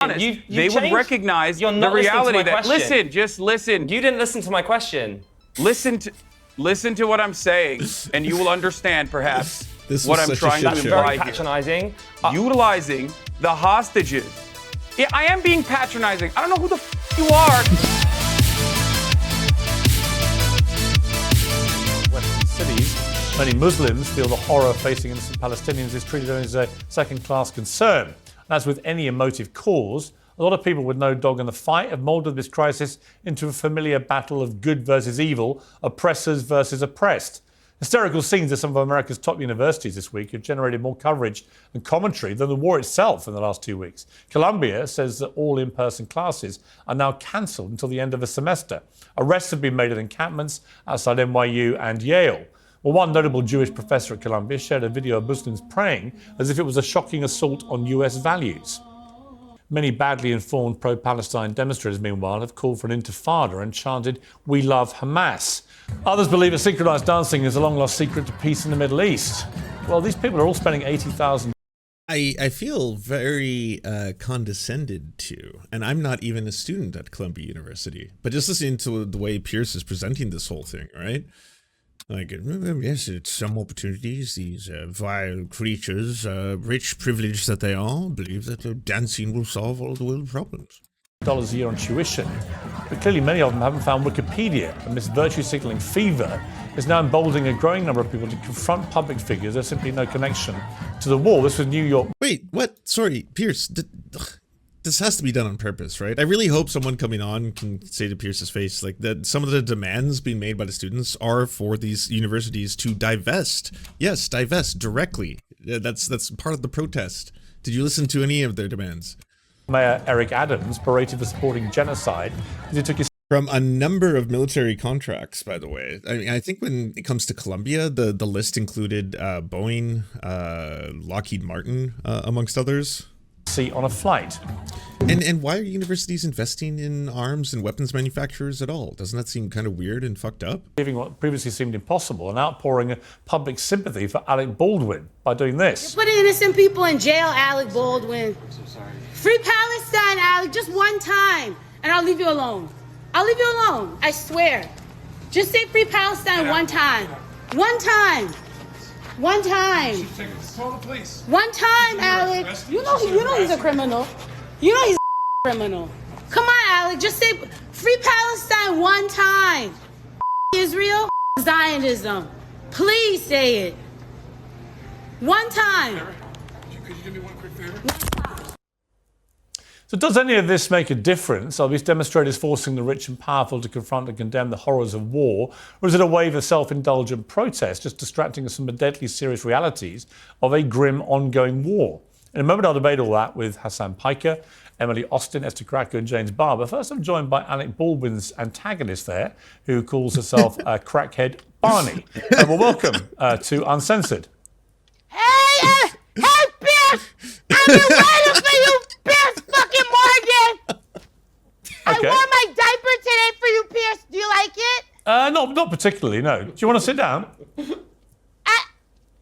They would recognize the reality that, listen, just listen. You didn't listen to my question. Listen to what I'm saying, and you will understand, perhaps, what I'm trying to imply here. Patronizing. Utilizing the hostages. Yeah, I am being patronizing. I don't know who the you are. Western cities, many Muslims feel the horror facing innocent Palestinians is treated only as a second-class concern. And as with any emotive cause, a lot of people with no dog in the fight have moulded this crisis into a familiar battle of good versus evil, oppressors versus oppressed. Hysterical scenes at some of America's top universities this week have generated more coverage and commentary than the war itself in the last 2 weeks. Columbia says that all in-person classes are now cancelled until the end of the semester. Arrests have been made at encampments outside NYU and Yale. Well, one notable Jewish professor at Columbia shared a video of Muslims praying as if it was a shocking assault on US values. Many badly informed pro-Palestine demonstrators, meanwhile, have called for an intifada and chanted, "We love Hamas." Others believe that synchronized dancing is a long-lost secret to peace in the Middle East. Well, these people are all spending $80,000. I feel very condescended to, and I'm not even a student at Columbia University, but just listening to the way Piers is presenting this whole thing, right? Like, yes, it's some opportunities. These vile creatures, rich, privileged that they are, believe that dancing will solve all the world's problems. $1 a year on tuition, but clearly many of them haven't found Wikipedia, and this virtue signaling fever is now emboldening a growing number of people to confront public figures. There's simply no connection to the war. This was New York. Wait, what? Sorry, Piers. This has to be done on purpose, right? I really hope someone coming on can say to Pierce's face, like, that some of the demands being made by the students are for these universities to divest. Yes, divest directly. That's part of the protest. Did you listen to any of their demands? Mayor Eric Adams berated for supporting genocide as he took his from a number of military contracts, by the way. I mean, I think when it comes to Columbia, the list included Boeing, Lockheed Martin, amongst others. Seat on a flight. And why are universities investing in arms and weapons manufacturers at all? Doesn't that seem kind of weird and fucked up? Giving what previously seemed impossible, an outpouring of public sympathy for Alec Baldwin by doing this. You're putting innocent people in jail, Alec Baldwin. I'm so sorry. Free Palestine, Alec, just one time, and I'll leave you alone. I'll leave you alone, I swear. Just say free Palestine one time. One time. One time. Call the police. One time, Alec. You know he's a criminal. You know he's a criminal. Come on, Alec. Just say free Palestine one time. Israel, Zionism. Please say it. One time. Could you do me one quick favor? So does any of this make a difference? Are these demonstrators forcing the rich and powerful to confront and condemn the horrors of war? Or is it a wave of self-indulgent protest, just distracting us from the deadly serious realities of a grim ongoing war? In a moment, I'll debate all that with Hasan Piker, Emily Austin, Esther Cracker and James Barber. First, I'm joined by Alec Baldwin's antagonist there, who calls herself Crackhead Barney. Well, welcome to Uncensored. Hey, Piers! I've been waiting for you, Piers fucking Morgan! Okay. I wore my diaper today for you, Piers. Do you like it? Not particularly, no. Do you want to sit down?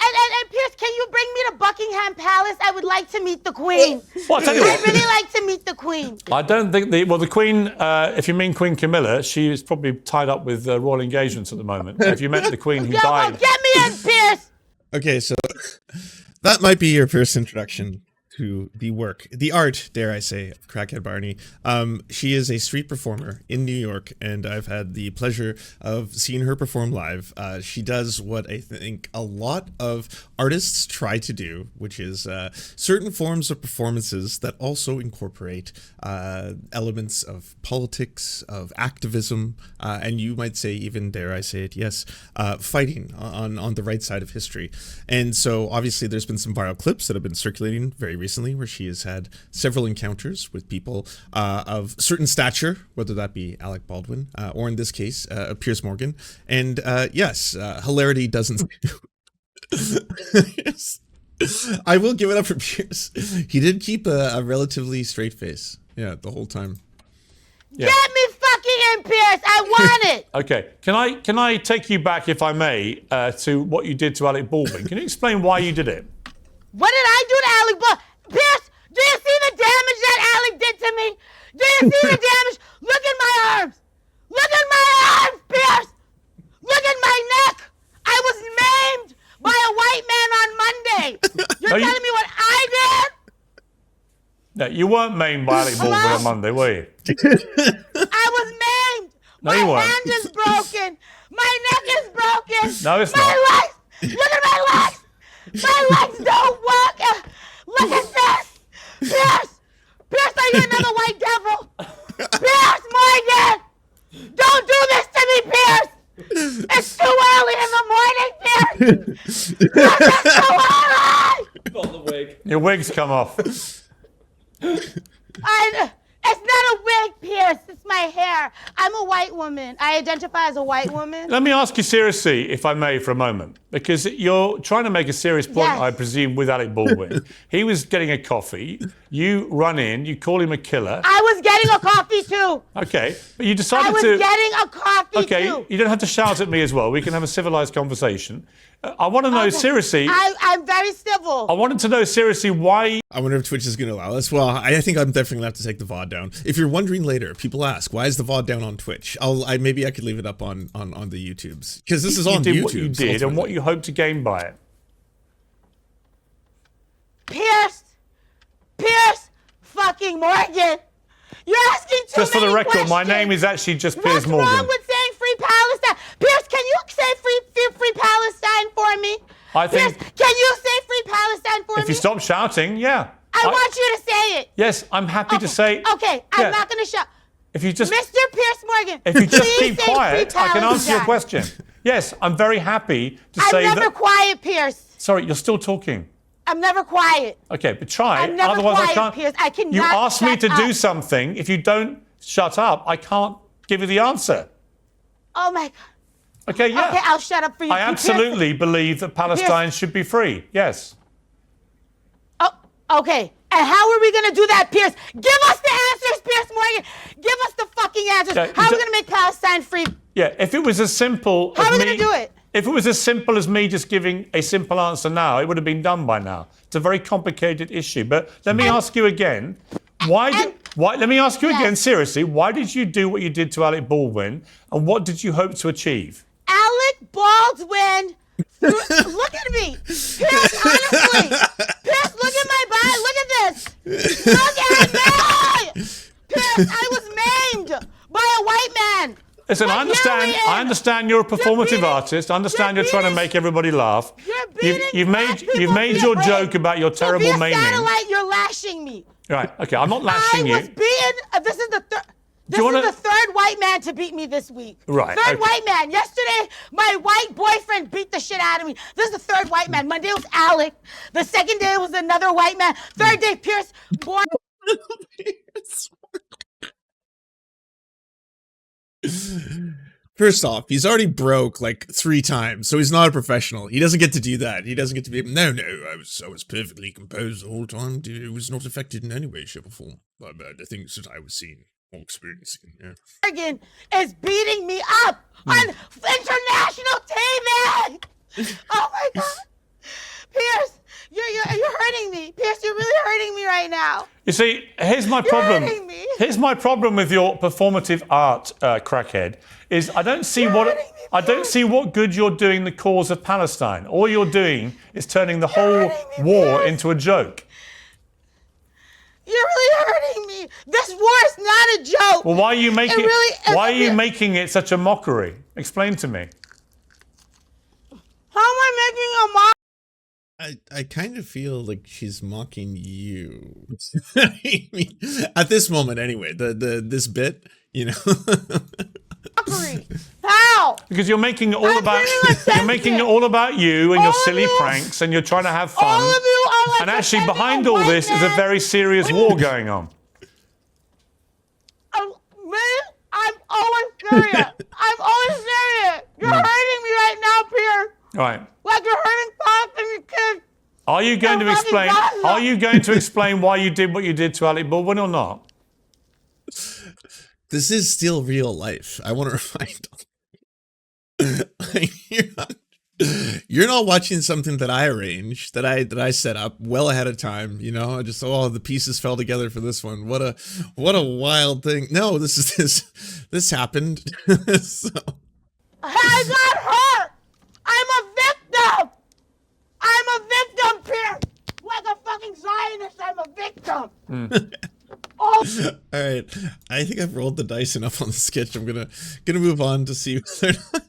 And Piers, can you bring me to Buckingham Palace? I would like to meet the Queen. Well, I'll tell you what. I'd really like to meet the Queen. I don't think the Queen, if you mean Queen Camilla, she is probably tied up with royal engagements at the moment. If you meant the Queen who died. Well, get me in, Piers! Okay, so that might be your first introduction to the art, dare I say, of Crackhead Barney. She is a street performer in New York, and I've had the pleasure of seeing her perform live. She does what I think a lot of artists try to do, which is certain forms of performances that also incorporate elements of politics, of activism, and you might say even, dare I say it, yes, fighting on the right side of history. And so obviously there's been some viral clips that have been circulating very recently where she has had several encounters with people of certain stature, whether that be Alec Baldwin or in this case, Piers Morgan. And yes, hilarity doesn't... Yes. I will give it up for Piers. He did keep a relatively straight face, yeah, the whole time. Yeah. Get me fucking in, Piers. I want it. Okay, can I take you back, if I may, to what you did to Alec Baldwin? Can you explain why you did it? What did I do to Alec Baldwin? Piers, Do you see the damage that Alec did to me? Do you see the damage? Look at my arms. Look at my arms, Piers. Look at my neck. I was maimed by a white man on Monday. You're telling me what I did? No, you weren't maimed by Alec Baldwin on Monday, were you? I was maimed. No, my you weren't. hand is broken. My neck is broken. No, it's my not. Legs. Look at my legs. My legs don't work. Look at this. Piers. Piers, are you another white devil? Piers Morgan. Don't do this to me, Piers. It's too early in the morning, Piers. Piers, it's too early. Pull the wig. Your wig's come off. It's not a wig, Piers. It's my hair. I'm a white woman. I identify as a white woman. Let me ask you seriously, if I may, for a moment, because you're trying to make a serious point, Yes. I presume, with Alec Baldwin. He was getting a coffee. You run in, you call him a killer. I was getting a coffee too. Okay, but you decided I was to... getting a coffee Okay, too. you don't have to shout at me as well. We can have a civilized conversation. I want to know seriously... I'm very civil. I wanted to know seriously why... I wonder if Twitch is going to allow us. Well, I think I'm definitely going to have to take the VOD down. If you're wondering later, people ask, why is the VOD down on Twitch? Maybe I could leave it up on the YouTubes. Because this is on you did YouTube. what you did and what you hope to gain by it. Piers fucking Morgan. You're asking too Just for the many record, questions. my name is actually just Piers Morgan. What's wrong with saying free Palestine? Piers, can you say free Palestine for me? I think... Piers, can you say free Palestine for me? If you stop shouting, yeah. I want you to say it. Yes, I'm happy to say... Okay, I'm not going to shout. If you just... Mr. Piers Morgan, If you just please keep say quiet, free I can answer your Palestine. question. Yes, I'm very happy to say I'm never that... quiet, Piers. Sorry, you're still talking. I'm never quiet. Okay, but try. I'm never Otherwise, quiet, I can't... Piers. I cannot You asked me shut to do up. something. If you don't shut up, I can't give you the answer. Oh, my God. Okay, yeah. Okay, I'll shut up for you. I absolutely believe that Palestine should be free. Yes. Oh, okay. And how are we going to do that, Piers? Give us the answers, Piers Morgan. Give us the fucking answers. Okay, How are we going to make Palestine free? Yeah, if it was as simple How as are we me... going to do it? If it was as simple as me just giving a simple answer now, it would have been done by now. It's a very complicated issue. But let me ask you again, let me ask you again, seriously, why did you do what you did to Alec Baldwin, and what did you hope to achieve? Alec Baldwin, look at me. Piers, honestly. Piers, look at my body. Look at this. Look at me. Piers, I was maimed by a white man. Listen, I understand you're a performative artist. I understand you're trying to make everybody laugh. You've made your joke about your terrible maiming. maiming. You're lashing me. Right, okay, I'm not lashing you. I was beaten. This is the third white man to beat me this week. Right. Third white man. Yesterday, my white boyfriend beat the shit out of me. This is the third white man. Monday was Alec. The second day was another white man. Third day, Piers. First off, he's already broke like 3 times, so he's not a professional. He doesn't get to do that. He doesn't get to be. No, I was perfectly composed the whole time. It was not affected in any way, shape, or form by the things that I was seeing or experiencing. Yeah. Morgan is beating me up on international TV. Oh my God, Piers, you're hurting me. Piers, you're really hurting me right now. You see, here's my problem. Hurting me. Here's my problem with your performative art, crackhead, is I don't see what good you're doing the cause of Palestine. All you're doing is turning the whole war into a joke. You're really hurting me. This war is not a joke. Well, why are you making it such a mockery? Explain to me. How am I making a mock? I kind of feel like she's mocking you. I mean, at this moment, anyway. this bit, you know. Mockery. How? Because you're making it all about you and your silly pranks, and you're trying to have fun. All of you are like and actually, behind all this is a very serious war going on. I'm always serious. I'm always serious. You're hurting me right now, Piers. Right. Like you're hurting Pop and your kids. Are you going to explain? Are you going to explain why you did what you did to Alec Baldwin or not? This is still real life. I want to remind. You're not watching something that I arranged, that I set up well ahead of time. You know, I just the pieces fell together for this one. What a wild thing. No, this happened. So. I got hurt. I'm a victim. I'm a victim, Piers. Like a fucking Zionist, I'm a victim. All right, I think I've rolled the dice enough on the sketch. I'm gonna move on to see whether or not.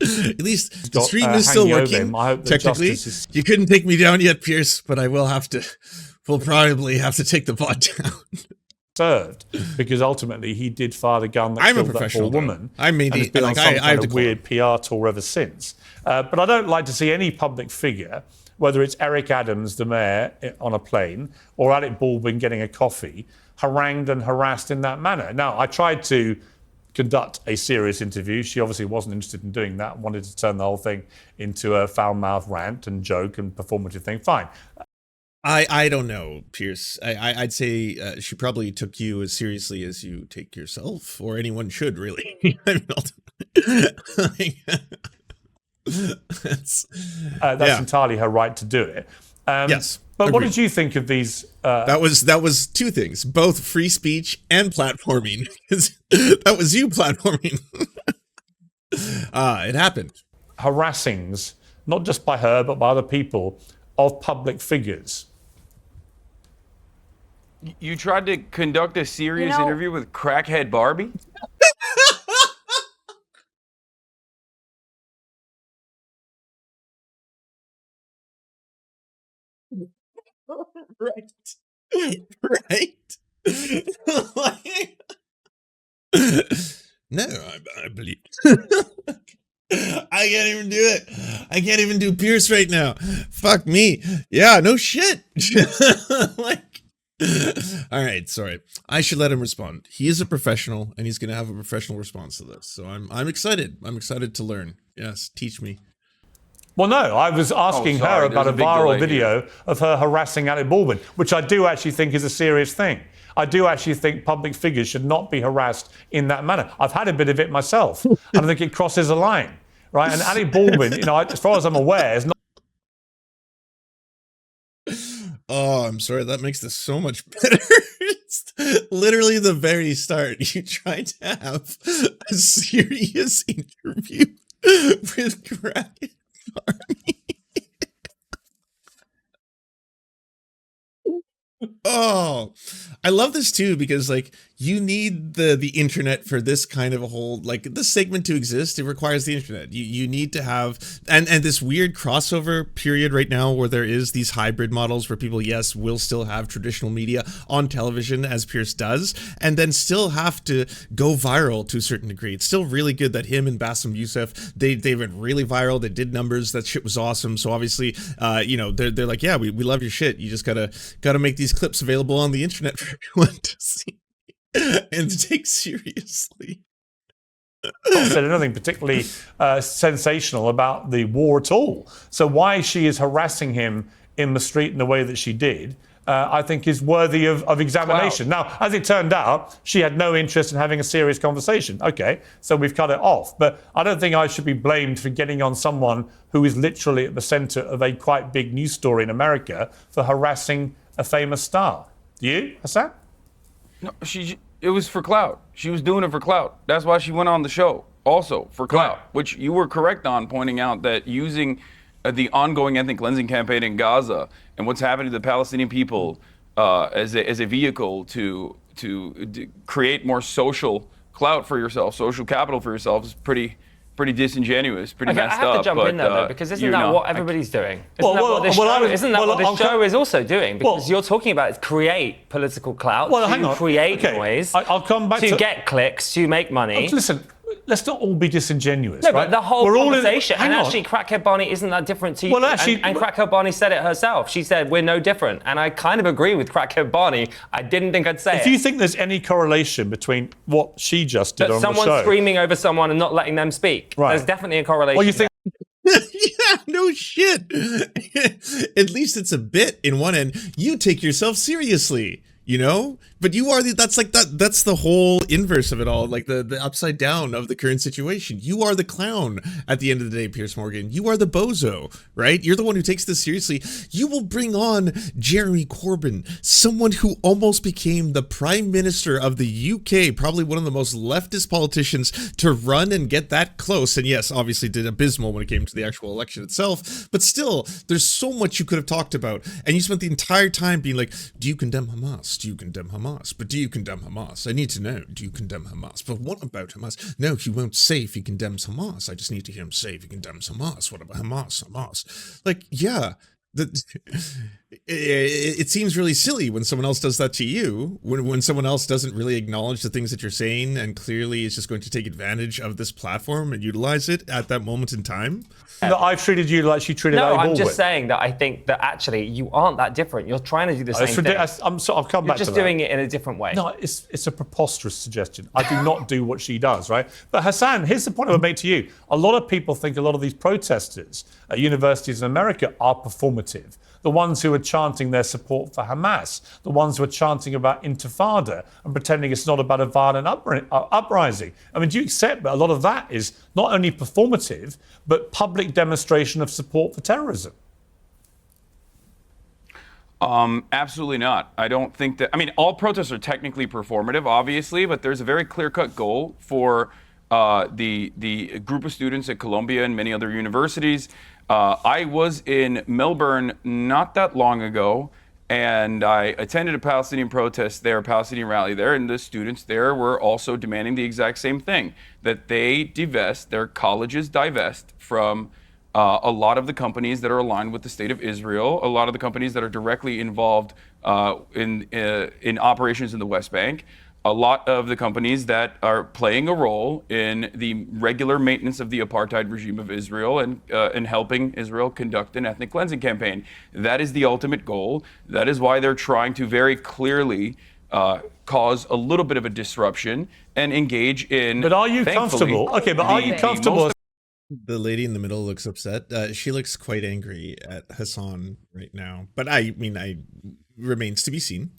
At least the stream is still working. Technically, you couldn't take me down yet, Piers, but I will have to. We'll probably have to take the bot down. Served because ultimately he did fire the gun that killed that poor woman. I mean, and it's been on some kind of weird PR tour ever since. But I don't like to see any public figure, whether it's Eric Adams, the mayor, on a plane, or Alec Baldwin getting a coffee, harangued and harassed in that manner. Now, I tried to conduct a serious interview. She obviously wasn't interested in doing that, wanted to turn the whole thing into a foul-mouthed rant and joke and performative thing. Fine. I don't know, Piers. I'd say she probably took you as seriously as you take yourself, or anyone should, really. That's entirely her right to do it. Yes. But what did you think of these? That was two things, both free speech and platforming. That was you platforming. It happened. Harassings, not just by her, but by other people, of public figures. You tried to conduct a serious interview with Crackhead Barney? Right. No, I believe. I can't even do it. I can't even do Piers right now. Fuck me. Yeah, no shit. All right, sorry. I should let him respond. He is a professional, and he's going to have a professional response to this. So I'm excited. I'm excited to learn. Yes, teach me. Well, no, I was asking her about a viral video of her harassing Alec Baldwin, which I do actually think is a serious thing. I do actually think public figures should not be harassed in that manner. I've had a bit of it myself, and I think it crosses a line, right? And Alec Baldwin, as far as I'm aware, is not. Oh, I'm sorry. That makes this so much better. It's literally the very start. You tried to have a serious interview with Crackhead Barney. Oh, I love this too, because you need the internet for this kind of a whole, this segment to exist. It requires the internet. You need to have, and this weird crossover period right now where there is these hybrid models where people, yes, will still have traditional media on television, as Piers does, and then still have to go viral to a certain degree. It's still really good that him and Bassem Youssef, they went really viral. They did numbers. That shit was awesome. So obviously, they're like, yeah, we love your shit. You just gotta make these clips available on the internet for everyone to see and to take seriously. Not said anything particularly sensational about the war at all. So why she is harassing him in the street in the way that she did, I think is worthy of examination. Wow. Now, as it turned out, she had no interest in having a serious conversation. Okay, so we've cut it off. But I don't think I should be blamed for getting on someone who is literally at the center of a quite big news story in America for harassing a famous star. You, Hasan? No, it was for clout. She was doing it for clout. That's why she went on the show, also for clout, which you were correct on pointing out that using the ongoing ethnic cleansing campaign in Gaza and what's happening to the Palestinian people as a vehicle to create more social clout for yourself, social capital for yourself is pretty disingenuous, pretty messed up. I have to jump in there, though, because isn't that what everybody's doing? Isn't that what this show is also doing? Because you're talking about create political clout, create noise, I'll come back to get clicks, to make money. Listen, let's not all be disingenuous. No, right? but the whole conversation, and actually Crackhead Barney isn't that different to you. Well, actually, and Crackhead Barney said it herself. She said, we're no different. And I kind of agree with Crackhead Barney. I didn't think I'd say it. If you think there's any correlation between what she just did on the show... someone screaming over someone and not letting them speak, there's definitely a correlation. Well, you think... Yeah, no shit. At least it's a bit in one end. You take yourself seriously. you know? But you are that's the whole inverse of it all, like the upside down of the current situation. You are the clown at the end of the day, Piers Morgan. You are the bozo, right? You're the one who takes this seriously. You will bring on Jeremy Corbyn, someone who almost became the Prime Minister of the UK, probably one of the most leftist politicians to run and get that close. And yes, obviously did abysmal when it came to the actual election itself, but still, there's so much you could have talked about. And you spent the entire time being like, do you condemn Hamas? Do you condemn Hamas? But do you condemn Hamas? I need to know, do you condemn Hamas? But what about Hamas? No, he won't say if he condemns Hamas. I just need to hear him say if he condemns Hamas. What about Hamas? Like, yeah. It seems really silly when someone else does that to you, when someone else doesn't really acknowledge the things that you're saying and clearly is just going to take advantage of this platform and utilize it at that moment in time. That I've treated you like she treated No, Ali I'm Baldwin. just saying that I think that actually you aren't that different. You're trying to do the same thing. I'll come back to that. You're just doing it in a different way. No, it's a preposterous suggestion. I do not do what she does, right? But Hasan, here's the point I would make to you. A lot of people think a lot of these protesters at universities in America are performative. The ones who are chanting their support for Hamas, the ones who are chanting about intifada and pretending it's not about a violent uprising. I mean, do you accept that a lot of that is not only performative, but public demonstration of support for terrorism? Absolutely not. I don't think that, I mean, all protests are technically performative, obviously, but there's a very clear-cut goal for the group of students at Columbia and many other universities. I was in Melbourne not that long ago, and I attended a Palestinian protest there, a Palestinian rally there, and the students there were also demanding the exact same thing, that they divest, their colleges divest from a lot of the companies that are aligned with the state of Israel, a lot of the companies that are directly involved in operations in the West Bank, a lot of the companies that are playing a role in the regular maintenance of the apartheid regime of Israel and helping Israel conduct an ethnic cleansing campaign. That is the ultimate goal. That is why they're trying to very clearly cause a little bit of a disruption and engage in. But are you comfortable? Okay, but are you comfortable? The lady in the middle looks upset. She looks quite angry at Hasan right now. But I remains to be seen.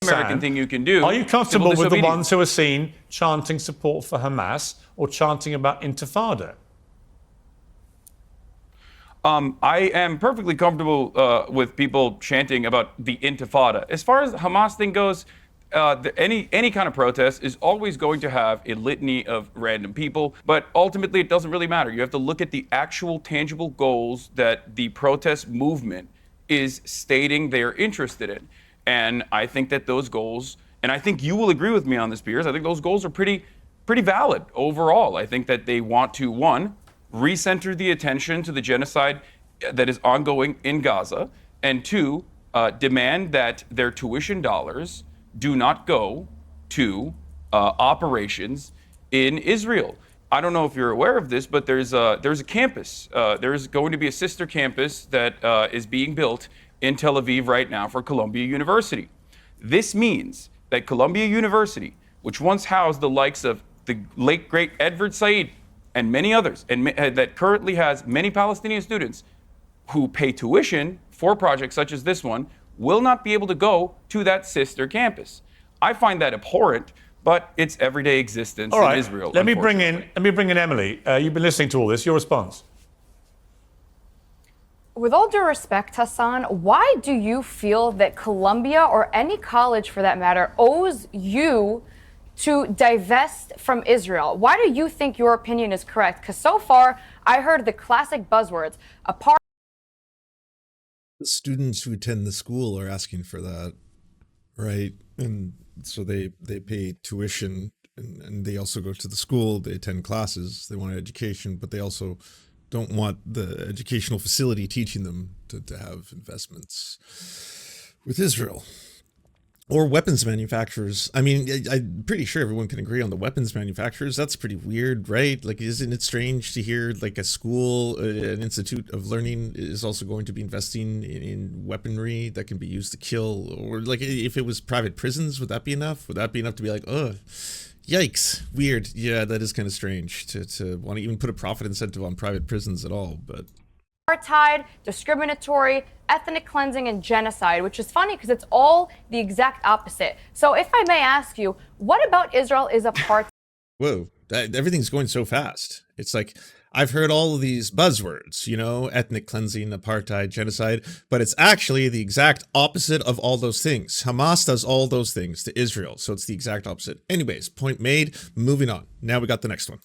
American thing you can do. Are you comfortable with the ones who are seen chanting support for Hamas or chanting about intifada? I am perfectly comfortable with people chanting about the intifada. As far as the Hamas thing goes, any kind of protest is always going to have a litany of random people, but ultimately it doesn't really matter. You have to look at the actual tangible goals that the protest movement is stating they're interested in. And I think that those goals, and I think you will agree with me on this, Piers, I think those goals are pretty valid overall. I think that they want to, one, recenter the attention to the genocide that is ongoing in Gaza, and two, demand that their tuition dollars do not go to operations in Israel. I don't know if you're aware of this, but there's a campus. There's going to be a sister campus that is being built in Tel Aviv right now for Columbia University. This means that Columbia University, which once housed the likes of the late great Edward Said and many others, and that currently has many Palestinian students who pay tuition for projects such as this one, will not be able to go to that sister campus. I find that abhorrent, but it's everyday existence in Israel. Let me bring in Emily. You've been listening to all this. Your response. With all due respect, Hasan, why do you feel that Columbia, or any college for that matter, owes you to divest from Israel? Why do you think your opinion is correct? Because so far, I heard the classic buzzwords, apartheid. The students who attend the school are asking for that, right? And so they pay tuition, and they also go to the school, they attend classes, they want education, but they also don't want the educational facility teaching them to have investments with Israel. Or weapons manufacturers. I mean, I'm pretty sure everyone can agree on the weapons manufacturers. That's pretty weird, right? Like, isn't it strange to hear like a school, an institute of learning is also going to be investing in weaponry that can be used to kill? Or like, if it was private prisons, would that be enough? Would that be enough to be like, oh, yikes, weird. Yeah, that is kind of strange to want to even put a profit incentive on private prisons at all, but apartheid, discriminatory, ethnic cleansing, and genocide, which is funny because it's all the exact opposite. So if I may ask you, what about Israel is apartheid? Whoa, everything's going so fast. It's like, I've heard all of these buzzwords, you know, ethnic cleansing, apartheid, genocide, but it's actually the exact opposite of all those things. Hamas does all those things to Israel, so it's the exact opposite. Anyways, point made, moving on. Now we got the next one.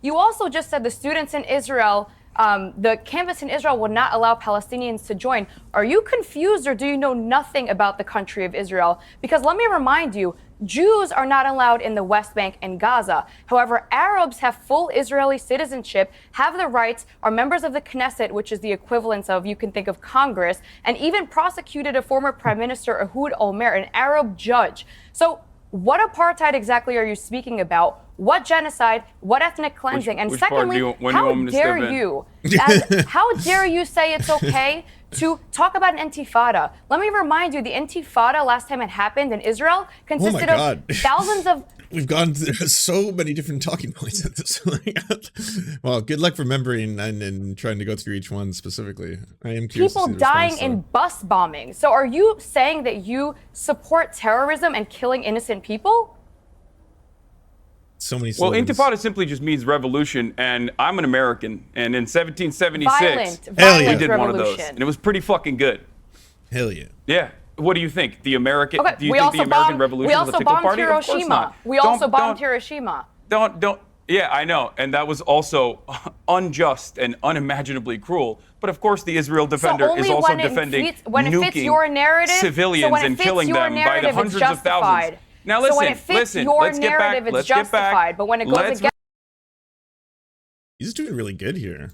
You also just said the students in Israel, the campus in Israel would not allow Palestinians to join. Are you confused or do you know nothing about the country of Israel? Because let me remind you, Jews are not allowed in the West Bank and Gaza. However, Arabs have full Israeli citizenship, have the rights, are members of the Knesset, which is the equivalence of, you can think of Congress, and even prosecuted a former Prime Minister, Ehud Olmert, an Arab judge. So what apartheid exactly are you speaking about? What genocide? What ethnic cleansing? And secondly, how dare you say it's okay to talk about an intifada? Let me remind you, the intifada last time it happened in Israel consisted of thousands of... We've gone through so many different talking points at this point. Well, good luck remembering and trying to go through each one specifically. I am curious. People dying in bus bombings. So are you saying that you support terrorism and killing innocent people? So many well, slogans. intifada simply just means revolution, and I'm an American, and in 1776, violent we did revolution. one of those, and it was pretty fucking good. Hell yeah. Yeah. What do you think? The American? Okay, do you think the American Revolution was a tickle party? Hiroshima. We also bombed Hiroshima. Don't. Yeah, I know, and that was also unjust and unimaginably cruel. But of course, the Israel Defender is also defending nuking civilians and killing them by the hundreds of thousands. Now listen, so when it fits your narrative, it's justified. But when it goes against, he's doing really good here.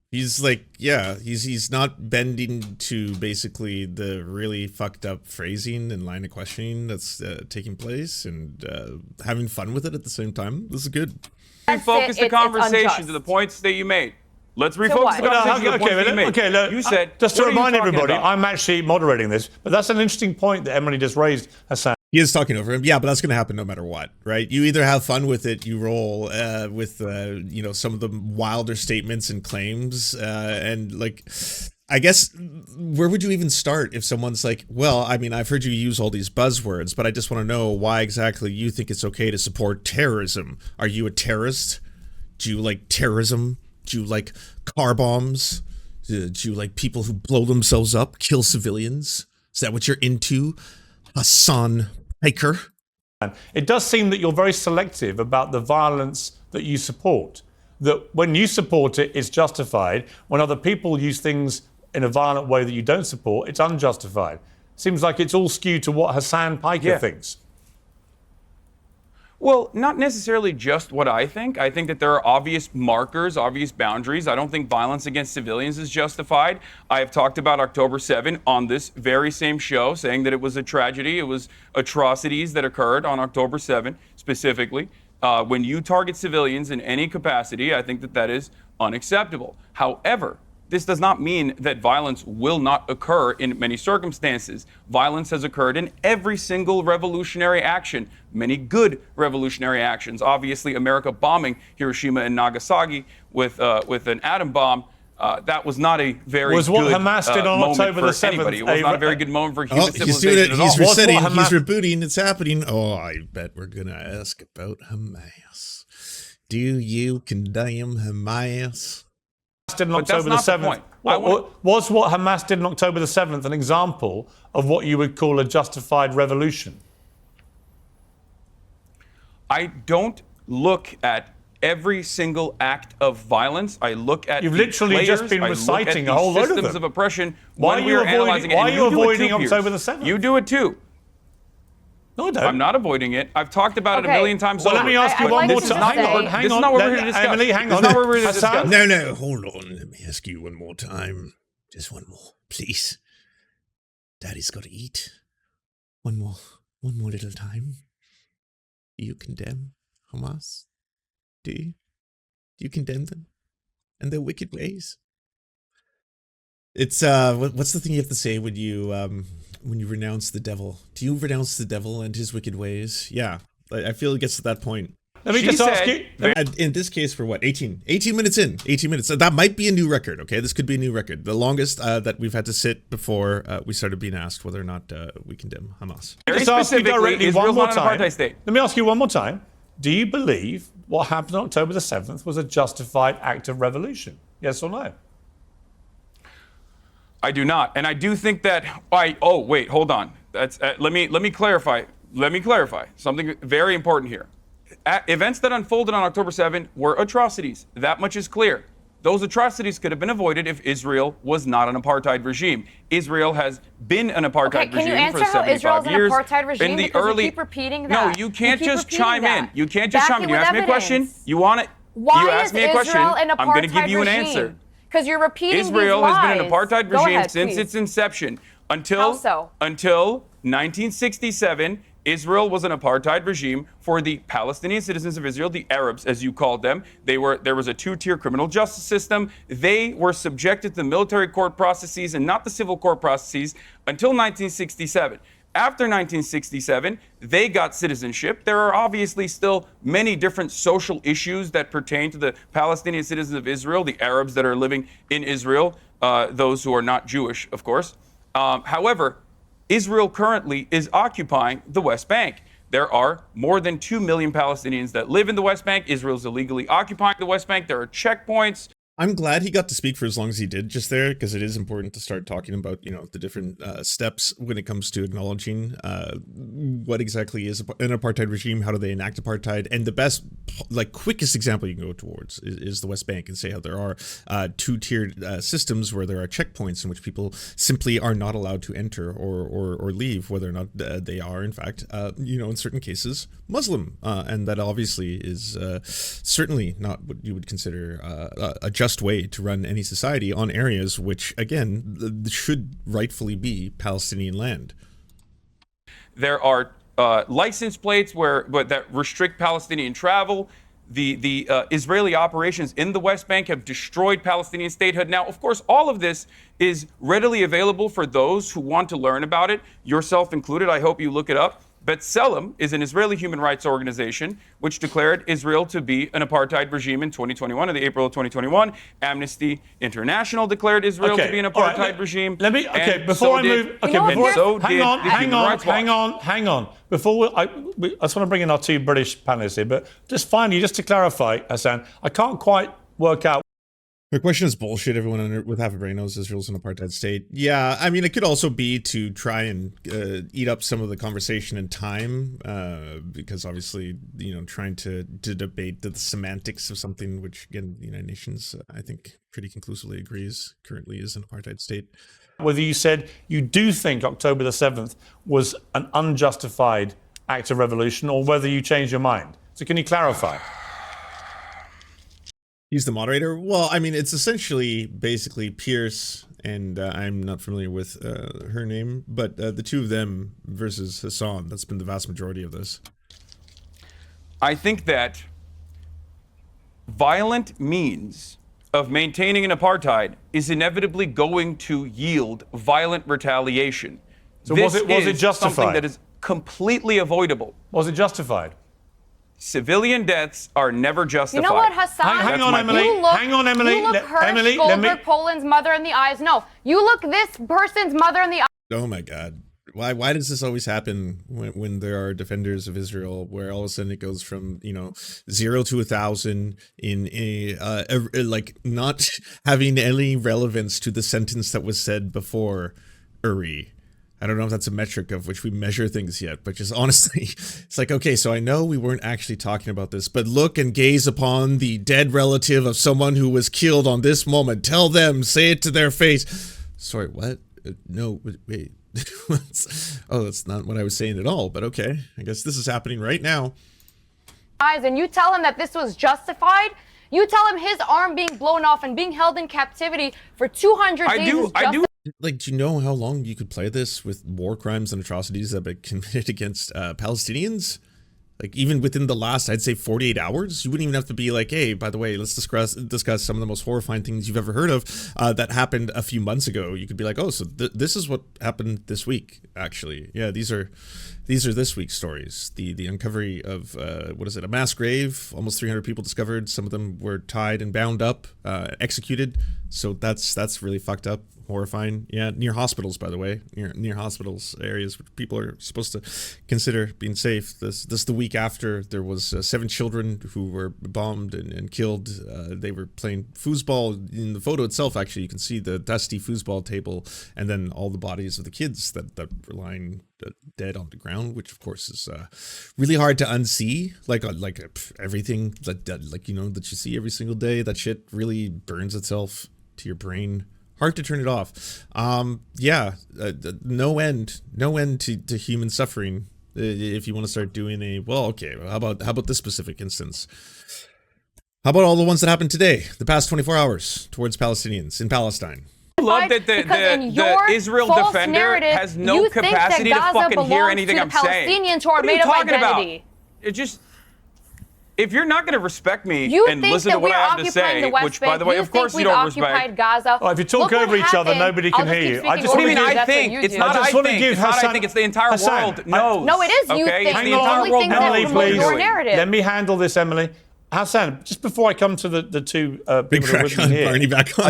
He's like, yeah, he's not bending to basically the really fucked up phrasing and line of questioning that's taking place, and having fun with it at the same time. This is good. Refocus the conversation to the points that you made. Let's refocus the conversation to the points that you made. Okay, look, you said, just to remind everybody, I'm actually moderating this, but that's an interesting point that Emily just raised, Hasan. He is talking over him. Yeah, but that's going to happen no matter what, right? You either have fun with it, you roll with, you know, some of the wilder statements and claims. And like, I guess, where would you even start if someone's like, well, I mean, I've heard you use all these buzzwords, but I just want to know why exactly you think it's okay to support terrorism. Are you a terrorist? Do you like terrorism? Do you like car bombs? Do you like people who blow themselves up, kill civilians? Is that what you're into? Hasan Piker. It does seem that you're very selective about the violence that you support. That when you support it, it's justified. When other people use things in a violent way that you don't support, it's unjustified. Seems like it's all skewed to what Hasan Piker thinks. Well, not necessarily just what I think. I think that there are obvious markers, obvious boundaries. I don't think violence against civilians is justified. I have talked about October 7 on this very same show, saying that it was a tragedy. It was atrocities that occurred on October 7 specifically. When you target civilians in any capacity, I think that that is unacceptable. However, this does not mean that violence will not occur in many circumstances. Violence has occurred in every single revolutionary action, many good revolutionary actions. Obviously, America bombing Hiroshima and Nagasaki with an atom bomb, that was not a very good Hamas did on moment October for the 7th, anybody. It was not a very good moment for human He's doing it. civilization at all. He's resetting. He's rebooting. It's happening. Oh, I bet we're going to ask about Hamas. Do you condemn Hamas? Did on October the 7th. Was what Hamas did on October the 7th an example of what you would call a justified revolution? I don't look at every single act of violence. I look at You've literally just been reciting a whole load of them. Systems of oppression. Why are you avoiding October the 7th? You do it too. No, I don't. I'm not avoiding it. I've talked about it a million times. Well, let me ask you one more time. Hang on. This is not what we're here to discuss. Emily, hang on. This is not what we're here to discuss. No, hold on. Let me ask you one more time. Just one more, please. Daddy's got to eat. One more little time. Do you condemn Hamas? Do you? Do you condemn them and their wicked ways? It's what's the thing you have to say when you renounce the devil? Do you renounce the devil and his wicked ways? Yeah, I feel it gets to that point. Let me just ask you. In this case, for what, 18 minutes in, 18 minutes. So that might be a new record, okay? This could be a new record. The longest that we've had to sit before we started being asked whether or not we condemn Hamas. Very Just ask you specifically, directly Israel's one more not an time. apartheid state. Let me ask you one more time. Do you believe what happened on October the 7th was a justified act of revolution? Yes or no? I do not, and I do think that. Oh, wait, hold on. That's let me clarify. Let me clarify something very important here. Events that unfolded on October 7 were atrocities. That much is clear. Those atrocities could have been avoided if Israel was not an apartheid regime. Israel has been an apartheid regime for 75 years. Can you answer how Israel's an apartheid regime? In the because early, you keep repeating that. No, you can't just chime in. You can't just chime in. You Back ask it me a with question. evidence. You want it. Why you ask is me a question. Israel an I'm going to give apartheid you an regime? answer. Because you're repeating Israel these lies. has been an apartheid Go regime ahead, since please. its inception. How so? Until 1967, Israel was an apartheid regime for the Palestinian citizens of Israel, the Arabs, as you called them. There was a two-tier criminal justice system. They were subjected to the military court processes and not the civil court processes until 1967. After 1967, they got citizenship. There are obviously still many different social issues that pertain to the Palestinian citizens of Israel, the Arabs that are living in Israel, those who are not Jewish, of course. However, Israel currently is occupying the West Bank. There are more than 2 million Palestinians that live in the West Bank. Israel's illegally occupying the West Bank. There are checkpoints. I'm glad he got to speak for as long as he did just there, because it is important to start talking about, the different steps when it comes to acknowledging what exactly is an apartheid regime, how do they enact apartheid, and the best, quickest example you can go towards is the West Bank, and say how there are two-tiered systems where there are checkpoints in which people simply are not allowed to enter or leave, whether or not they are, in fact, in certain cases, Muslim, and that obviously is certainly not what you would consider a just way to run any society on areas which, again, should rightfully be Palestinian land. There are license plates that restrict Palestinian travel. The Israeli operations in the West Bank have destroyed Palestinian statehood. Now, of course, all of this is readily available for those who want to learn about it, yourself included. I hope you look it up. B'Tselem is an Israeli human rights organization which declared Israel to be an apartheid regime in 2021, in the April of 2021. Amnesty International declared Israel to be an apartheid regime. Let me, before I move, hang on. Before I just want to bring in our two British panelists here, but just finally, just to clarify, Hasan, I can't quite work out. The question is bullshit. Everyone with half a brain knows Israel's an apartheid state. Yeah, I mean, it could also be to try and eat up some of the conversation and time, because obviously, trying to debate the semantics of something which, again, the United Nations, I think, pretty conclusively agrees currently is an apartheid state. Whether you said you do think October the 7th was an unjustified act of revolution, or whether you changed your mind. So can you clarify? He's the moderator. Well, I mean, it's essentially basically Piers, and I'm not familiar with her name, but the two of them versus Hasan. That's been the vast majority of this. I think that violent means of maintaining an apartheid is inevitably going to yield violent retaliation. So was it justified? Something that is completely avoidable. Was it justified? Civilian deaths are never justified. You know what, Hasan? Hang on, Emily. Hang on, Emily. You look Hirsch Goldberg, Poland's mother in the eyes. No, you look this person's mother in the eyes. Oh my God. Why does this always happen when there are defenders of Israel, where all of a sudden it goes from 0 to 1,000 in like not having any relevance to the sentence that was said before Uri? I don't know if that's a metric of which we measure things yet, but just honestly, it's like, okay, so I know we weren't actually talking about this, but look and gaze upon the dead relative of someone who was killed on this moment. Tell them, say it to their face. Sorry, what? No, wait. Oh, that's not what I was saying at all, but okay. I guess this is happening right now. And you tell him that this was justified? You tell him his arm being blown off and being held in captivity for 200 days is justified? Like, do you know how long you could play this with war crimes and atrocities that have been committed against Palestinians? Like even within the last, I'd say 48 hours, you wouldn't even have to be like, hey, by the way, let's discuss some of the most horrifying things you've ever heard of that happened a few months ago. You could be like, oh, so this is what happened this week, actually. Yeah, these are this week's stories. The uncovery of, what is it, a mass grave, almost 300 people discovered. Some of them were tied and bound up, executed. So that's really fucked up. Horrifying. Yeah, near hospitals, by the way, near hospitals, areas where people are supposed to consider being safe. This the week after there was 7 children who were bombed and killed. They were playing foosball. In the photo itself, actually, you can see the dusty foosball table and then all the bodies of the kids that were lying dead on the ground, which of course is really hard to unsee. Like everything like you know that you see every single day. That shit really burns itself to your brain. Hard to turn it off. No end to human suffering. If you want to start doing how about this specific instance? How about all the ones that happened today, the past 24 hours towards Palestinians in Palestine? I love that the Israel defender has no capacity to fucking hear anything I'm saying. Palestinians who are made of identity. It just. If you're not going to respect me you and listen to what I have to say, which, by the way, of course you don't respect. Gaza. Oh, if you talk over each other, nobody can hear you. What do you mean I think? It's not I think. It's not I think. It's the entire world knows. No, it is you think. Hang The only thing that Emily, promotes please. your narrative. Let me handle this, Emily. Hasan, just before I come to the two people who are with me here, Barney back on.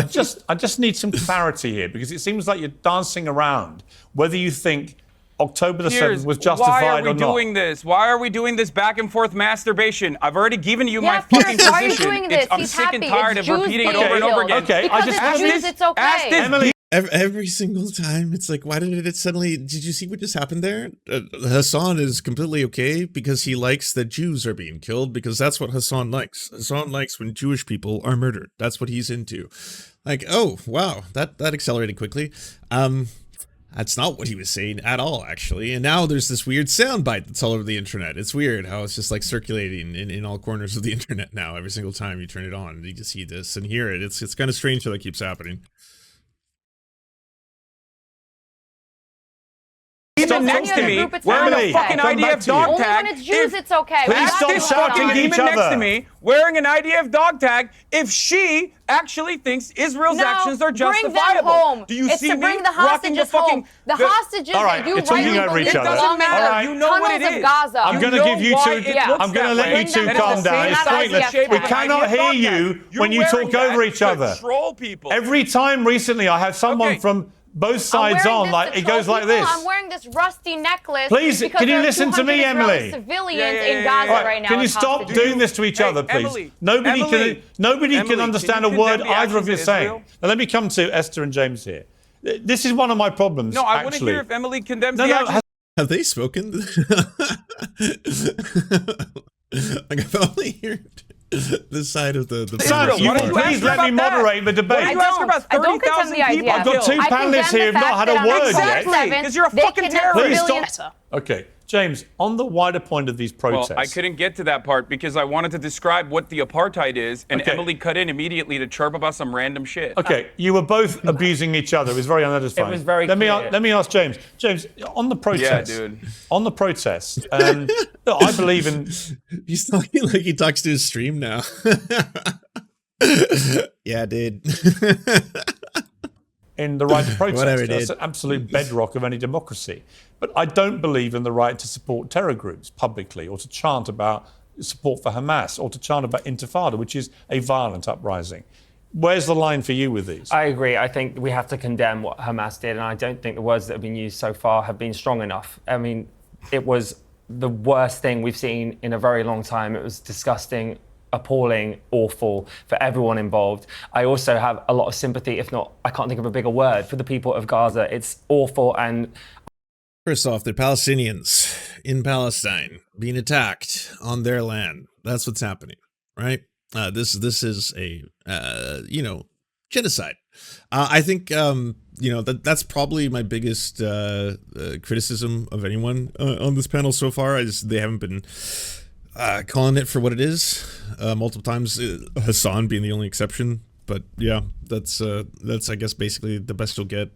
I just need some clarity here, because it seems like you're dancing around whether you think October the 7th was justified or not. Why are we doing this? Why are we doing this back and forth masturbation? I've already given you my Piers, fucking why are you position. doing this? I'm He's sick and happy. tired It's of repeating it over and over again. Okay, because it's Jews, it's okay. Ask this Emily. Every single time, it's like, why did it suddenly? Did you see what just happened there? Hasan is completely okay because he likes that Jews are being killed, because that's what Hasan likes. Hasan likes when Jewish people are murdered. That's what he's into. Like, oh wow, that accelerated quickly. That's not what he was saying at all, actually. And now there's this weird soundbite that's all over the internet. It's weird how it's just like circulating in all corners of the internet now. Every single time you turn it on, you just see this and hear it. It's kind of strange how that keeps happening. Even next to me, wearing a fucking IDF dog tag. Only when it's Jews, it's okay. Please stop shouting at each demon next other. to me, wearing an IDF dog tag, if she actually thinks Israel's actions are justifiable. Bring them home. Do you it's see to bring me the hostages home. The hostages All right, that you you're talking rightly over believe each other. belong in All the right. You know what tunnels it of is. Gaza. I'm going to give you two. I'm going to let you two calm down. It's pointless. We cannot hear you when you talk over each other. Troll people. Every time recently, I have someone from both sides on, like it goes like this. I'm wearing this rusty necklace. Please, can you listen to me, Emily? Civilians in Gaza right now. Can you stop doing this to each other, please? Nobody can understand a word either of you are saying. Now let me come to Esther and James here. This is one of my problems. No, I want to hear if Emily condemns the actions. Have they spoken? Like I've only heard this side of the please let me moderate the debate. Why do you ask her about 30,000 people? I've got two panelists here who've not had a word yet. Because you're a fucking terrorist. Please stop. Okay, James, on the wider point of these protests. Well, I couldn't get to that part because I wanted to describe what the apartheid is, and Emily cut in immediately to chirp about some random shit. Okay, you were both abusing each other. It was very unsatisfying. It was very clear. Let me ask James. James, on the protest. Yeah, dude. On the protest, look, I believe in... He's talking like he talks to his stream now. Yeah, dude. In the right to protest. Whatever, That's dude. an absolute bedrock of any democracy. But I don't believe in the right to support terror groups publicly, or to chant about support for Hamas, or to chant about Intifada, which is a violent uprising. Where's the line for you with these? I agree. I think we have to condemn what Hamas did, and I don't think the words that have been used so far have been strong enough. I mean, it was the worst thing we've seen in a very long time. It was disgusting, appalling, awful for everyone involved. I also have a lot of sympathy, if not, I can't think of a bigger word, for the people of Gaza. It's awful. And first off, they're Palestinians in Palestine being attacked on their land. That's what's happening, right? This is a genocide. I think that's probably my biggest criticism of anyone on this panel so far. They haven't been calling it for what it is multiple times. Hasan being the only exception, but yeah, that's I guess basically the best you'll get.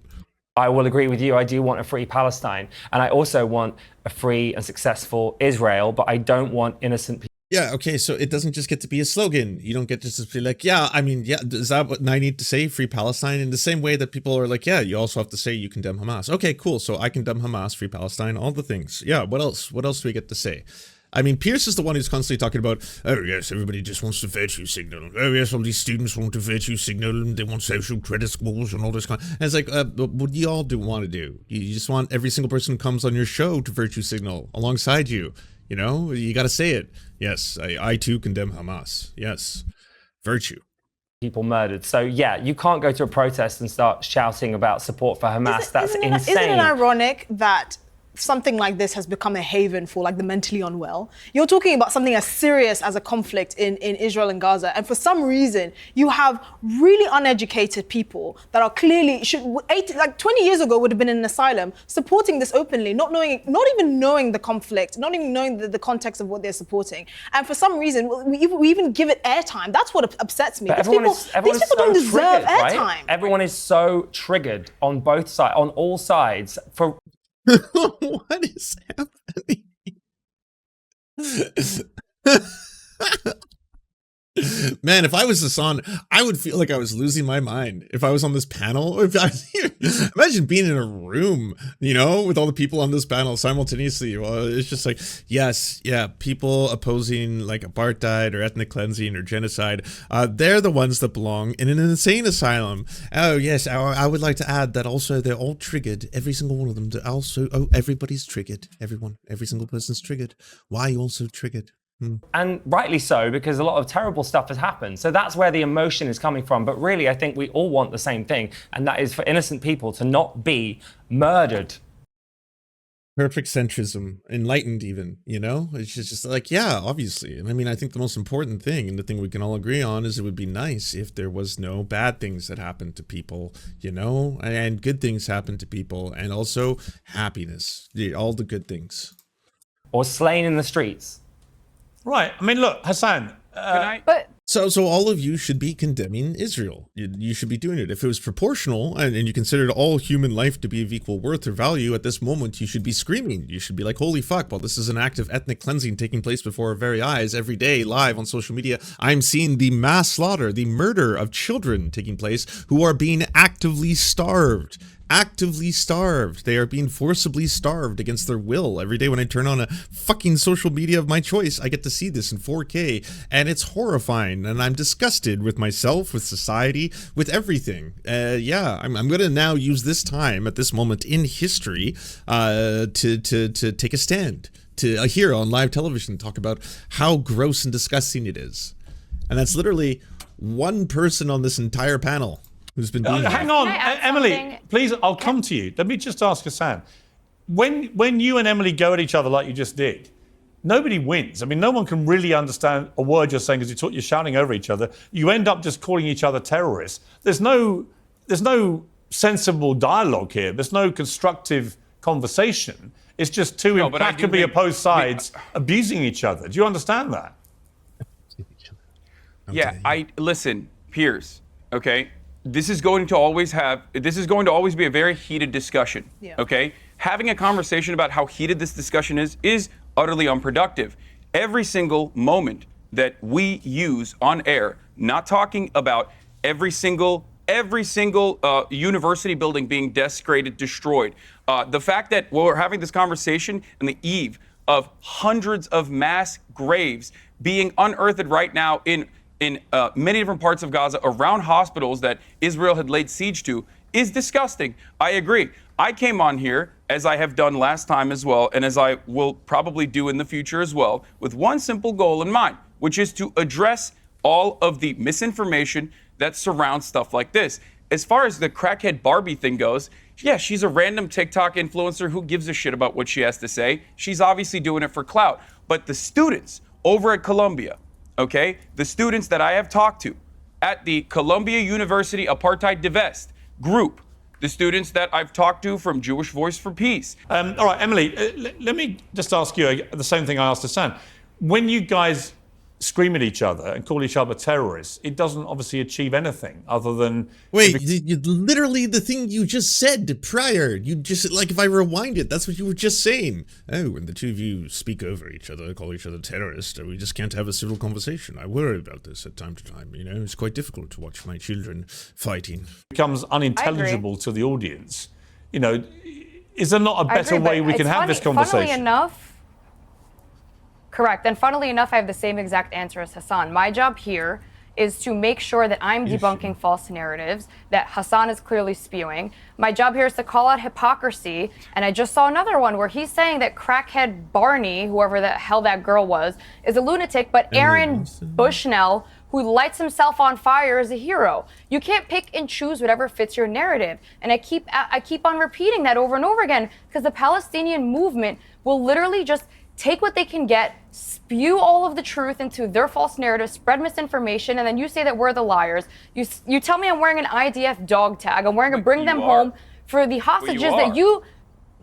I will agree with you. I do want a free Palestine. And I also want a free and successful Israel, but I don't want innocent people. Yeah, okay, so it doesn't just get to be a slogan. You don't get to just be like, yeah, I mean, yeah, is that what I need to say? Free Palestine? In the same way that people are like, yeah, you also have to say you condemn Hamas. Okay, cool, so I condemn Hamas, free Palestine, all the things. Yeah, what else? What else do we get to say? I mean, Piers is the one who's constantly talking about, oh yes, everybody just wants to virtue signal. Oh yes, all these students want to virtue signal and they want social credit scores and all this kind. And it's like, what do you all want to do? You just want every single person who comes on your show to virtue signal alongside you. You know, you got to say it. Yes, I too condemn Hamas. Yes, virtue. People murdered. So yeah, you can't go to a protest and start shouting about support for Hamas. That's insane. Isn't it ironic that something like this has become a haven for like the mentally unwell? You're talking about something as serious as a conflict in Israel and Gaza, and for some reason you have really uneducated people that are clearly 20 years ago would have been in an asylum supporting this openly, not even knowing the conflict, not even knowing the context of what they're supporting, and for some reason we even give it airtime. That's what upsets me. But these people don't deserve airtime. Right? Everyone is so triggered on both sides, on all sides, for what is happening? Man, if I was Hasan, I would feel like I was losing my mind if I was on this panel. Imagine being in a room, you know, with all the people on this panel simultaneously. Well, it's just like, yes, yeah, people opposing like apartheid or ethnic cleansing or genocide, they're the ones that belong in an insane asylum. Oh, yes, I would like to add that also they're all triggered, every single one of them. Everybody's triggered. Every single person's triggered. Why are you also triggered? And rightly so, because a lot of terrible stuff has happened. So that's where the emotion is coming from. But really, I think we all want the same thing, and that is for innocent people to not be murdered. Perfect centrism, enlightened even, you know? It's just like, yeah, obviously. And I mean, I think the most important thing, and the thing we can all agree on, is it would be nice if there was no bad things that happened to people, you know? And good things happen to people, and also happiness, all the good things. Or slain in the streets. Right. I mean, look, Hasan. So all of you should be condemning Israel. You should be doing it. If it was proportional and you considered all human life to be of equal worth or value, at this moment you should be screaming. You should be like, holy fuck, well, this is an act of ethnic cleansing taking place before our very eyes every day, live on social media. I'm seeing the mass slaughter, the murder of children taking place who are being actively starved. Actively starved. They are being forcibly starved against their will. Every day when I turn on a fucking social media of my choice, I get to see this in 4K, and it's horrifying, and I'm disgusted with myself, with society, with everything. Yeah, I'm gonna now use this time at this moment in history to take a stand, to hear on live television talk about how gross and disgusting it is. And that's literally one person on this entire panel who's been doing hang on, Emily, something? please, I'll come to you. Let me just ask Hasan. When you and Emily go at each other like you just did, nobody wins. I mean, no one can really understand a word you're saying because you're shouting over each other. You end up just calling each other terrorists. There's no sensible dialogue here. There's no constructive conversation. It's just two implacably opposed sides abusing each other. Do you understand that? Yeah, listen, Piers, okay? This is going to always be a very heated discussion, okay? Having a conversation about how heated this discussion is utterly unproductive. Every single moment that we use on air, not talking about every single university building being desecrated, destroyed. The fact that we're having this conversation on the eve of hundreds of mass graves being unearthed right now in many different parts of Gaza, around hospitals that Israel had laid siege to, is disgusting. I agree. I came on here, as I have done last time as well, and as I will probably do in the future as well, with one simple goal in mind, which is to address all of the misinformation that surrounds stuff like this. As far as the Crackhead Barbie thing goes, yeah, she's a random TikTok influencer who gives a shit about what she has to say. She's obviously doing it for clout. But the students over at Columbia, okay, the students that I have talked to at the Columbia University Apartheid Divest group, the students that I've talked to from Jewish Voice for Peace. All right, Emily, let me just ask you the same thing I asked Hasan. When you guys scream at each other and call each other terrorists, it doesn't obviously achieve anything other than... Wait, literally the thing you just said prior, you just, like, if I rewind it, that's what you were just saying. Oh, when the two of you speak over each other, call each other terrorists, we just can't have a civil conversation. I worry about this at time to time, you know? It's quite difficult to watch my children fighting. Becomes unintelligible to the audience. You know, is there not a better way we can have this conversation? Funnily enough, correct. And funnily enough, I have the same exact answer as Hasan. My job here is to make sure that I'm debunking false narratives that Hasan is clearly spewing. My job here is to call out hypocrisy. And I just saw another one where he's saying that Crackhead Barney, whoever the hell that girl was, is a lunatic, but Aaron Bushnell, who lights himself on fire, is a hero. You can't pick and choose whatever fits your narrative. And I keep on repeating that over and over again, because the Palestinian movement will literally just take what they can get, spew all of the truth into their false narrative, spread misinformation, and then you say that we're the liars. You tell me I'm wearing an IDF dog tag. I'm wearing a bring them home for the hostages that you...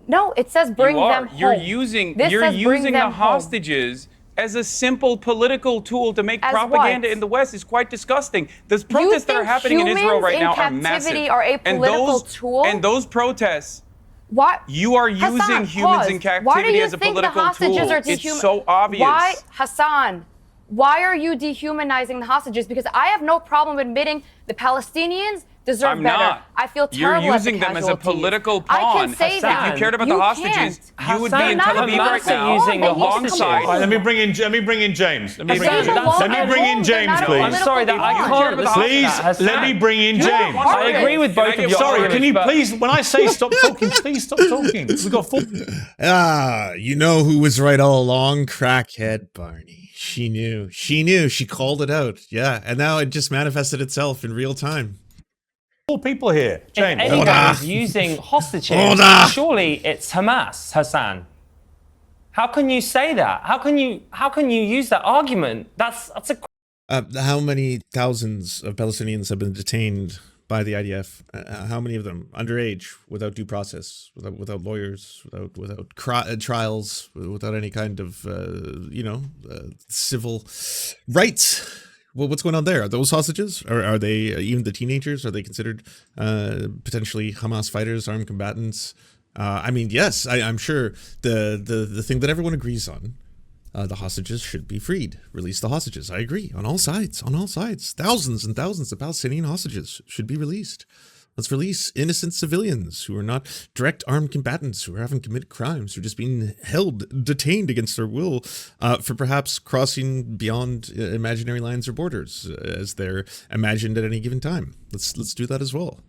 No, it says bring them home. You're using the hostages as a simple political tool to make propaganda in the West. Is quite disgusting. The protests that are happening in Israel right now are massive. Are a political tool? And those protests... Why? You are using humans in captivity as a political tool. It's so obvious. Why, Hasan? Why are you dehumanizing the hostages? Because I have no problem admitting the Palestinians deserve better. Not. I feel terrible. You're using them as a political pawn. I can say that. If you cared about the hostages, you would be in Tel Aviv right now. Using the alongside. Right, let me bring in James. Let me bring in James, please. I'm sorry that I can't. Please, let me bring in James. I agree with both of you. Sorry, can you please, when I say stop talking, please stop talking. We've got full... You know who was right all along? Crackhead Barney. She knew. She called it out. Yeah, and now it just manifested itself in real time. All people here. James. If anyone is using hostages, surely it's Hamas, Hasan. How can you say that? How can you use that argument? That's a... How many thousands of Palestinians have been detained by the IDF? How many of them underage, without due process, without lawyers, without trials, without any kind of civil rights? Well, what's going on there? Are those hostages? Or are they even the teenagers? Are they considered potentially Hamas fighters, armed combatants? I mean, yes, I'm sure the thing that everyone agrees on, the hostages should be freed. Release the hostages. I agree. On all sides. Thousands and thousands of Palestinian hostages should be released. Let's release innocent civilians who are not direct armed combatants, who haven't committed crimes, who are just being held, detained against their will for perhaps crossing beyond imaginary lines or borders as they're imagined at any given time. Let's do that as well.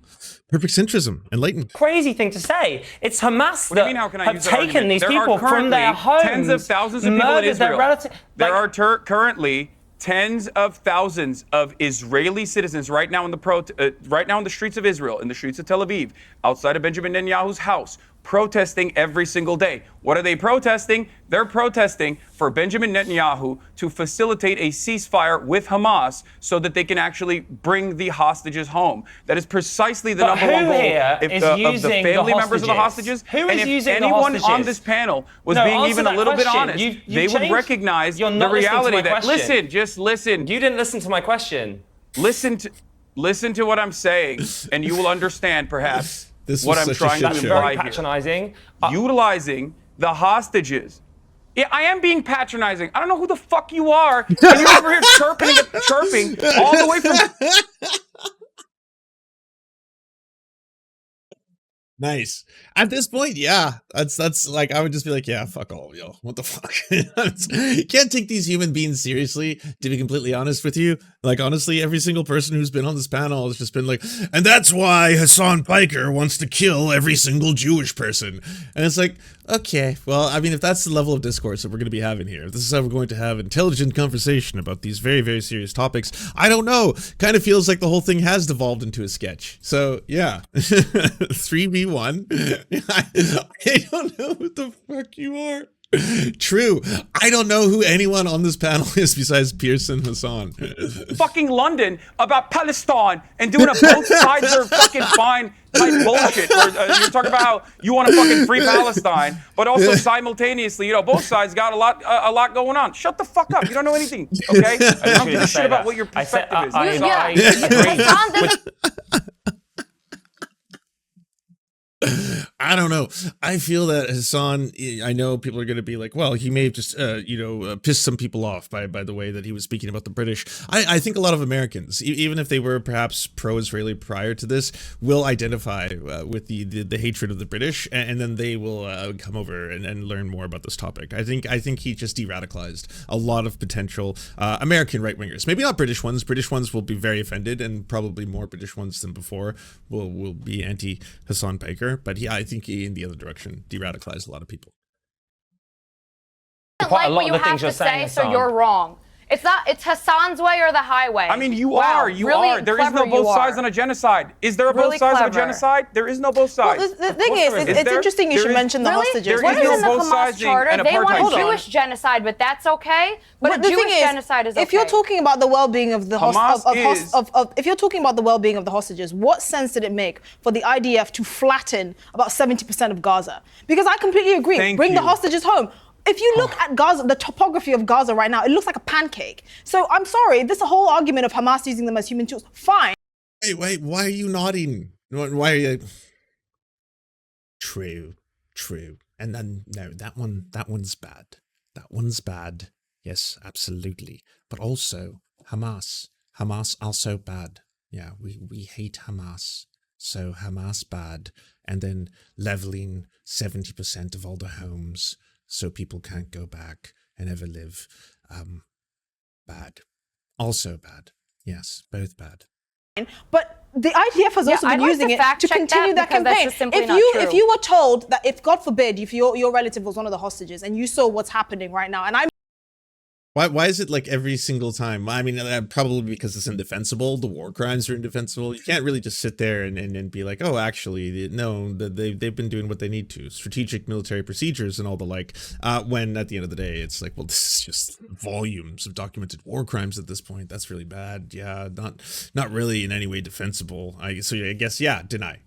Perfect centrism. Enlightened. Crazy thing to say. It's Hamas that have taken these people from their homes, tens of thousands of people in Israel. There are currently tens of thousands of Israeli citizens right now in the streets of Israel, in the streets of Tel Aviv, outside of Benjamin Netanyahu's house, protesting every single day. What are they protesting? They're protesting for Benjamin Netanyahu to facilitate a ceasefire with Hamas so that they can actually bring the hostages home. That is precisely the number one goal of the family members of the hostages. Who is using the hostages? And if anyone on this panel was being even a little bit honest, they would recognize the reality that, listen, just listen. You didn't listen to my question. Listen to what I'm saying, and you will understand perhaps what I'm trying to imply here. Patronizing. Utilizing the hostages. Yeah, I am being patronizing. I don't know who the fuck you are, and you're over here chirping all the way from... Nice. At this point, yeah, that's like, I would just be like, yeah, fuck all of y'all. What the fuck? You can't take these human beings seriously, to be completely honest with you. Like, honestly, every single person who's been on this panel has just been like, and that's why Hasan Piker wants to kill every single Jewish person. And it's like, okay, well, I mean, if that's the level of discourse that we're going to be having here, if this is how we're going to have intelligent conversation about these very, very serious topics, I don't know. Kind of feels like the whole thing has devolved into a sketch. So, yeah. 3v1. I don't know what the fuck you are. True. I don't know who anyone on this panel is besides Piers and Hasan. Fucking London about Palestine and doing a both sides are fucking fine type bullshit. Where, you're talking about how you want to fucking free Palestine, but also simultaneously, both sides got a lot going on. Shut the fuck up. You don't know anything, okay? I don't give a shit about what your perspective is. I agree. I don't know. I feel that Hasan, I know people are going to be like, well, he may have just, pissed some people off by the way that he was speaking about the British. I think a lot of Americans, even if they were perhaps pro-Israeli prior to this, will identify with the hatred of the British, and then they will come over and learn more about this topic. I think he just de-radicalized a lot of potential American right-wingers. Maybe not British ones. British ones will be very offended, and probably more British ones than before will be anti-Hasan Piker. But I think he, in the other direction, de-radicalized a lot of people. I like what you have to say, so you're wrong. It's Hasan's way or the highway. I mean, you are. There is no both sides on a genocide. Is there a both sides on a genocide? There is no both sides. Well, the thing is, it's interesting you should mention the hostages. What is in the Hamas charter? They want Jewish genocide, but that's okay. But the Jewish genocide is okay. If you're talking about the well-being of the if you're talking about the well-being of the hostages, what sense did it make for the IDF to flatten about 70% of Gaza? Because I completely agree. Bring the hostages home. If you look at Gaza, the topography of Gaza right now, it looks like a pancake. So I'm sorry, this whole argument of Hamas using them as human tools, fine. Wait, why are you nodding? Why are you... True. And then, no, that one's bad. That one's bad. Yes, absolutely. But also, Hamas also bad. Yeah, we hate Hamas. So Hamas bad. And then leveling 70% of all the homes so people can't go back and ever live. Bad. Also bad. Yes, both bad. But the IDF has also been using it to continue that campaign. If you were told that, if God forbid, if your relative was one of the hostages and you saw what's happening right now, and I'm Why is it like every single time? I mean, probably because it's indefensible. The war crimes are indefensible. You can't really just sit there and be like, oh, actually, no, they've been doing what they need to. Strategic military procedures and all the like. When at the end of the day, it's like, well, this is just volumes of documented war crimes at this point. That's really bad. Yeah, not really in any way defensible. So I guess, yeah, deny.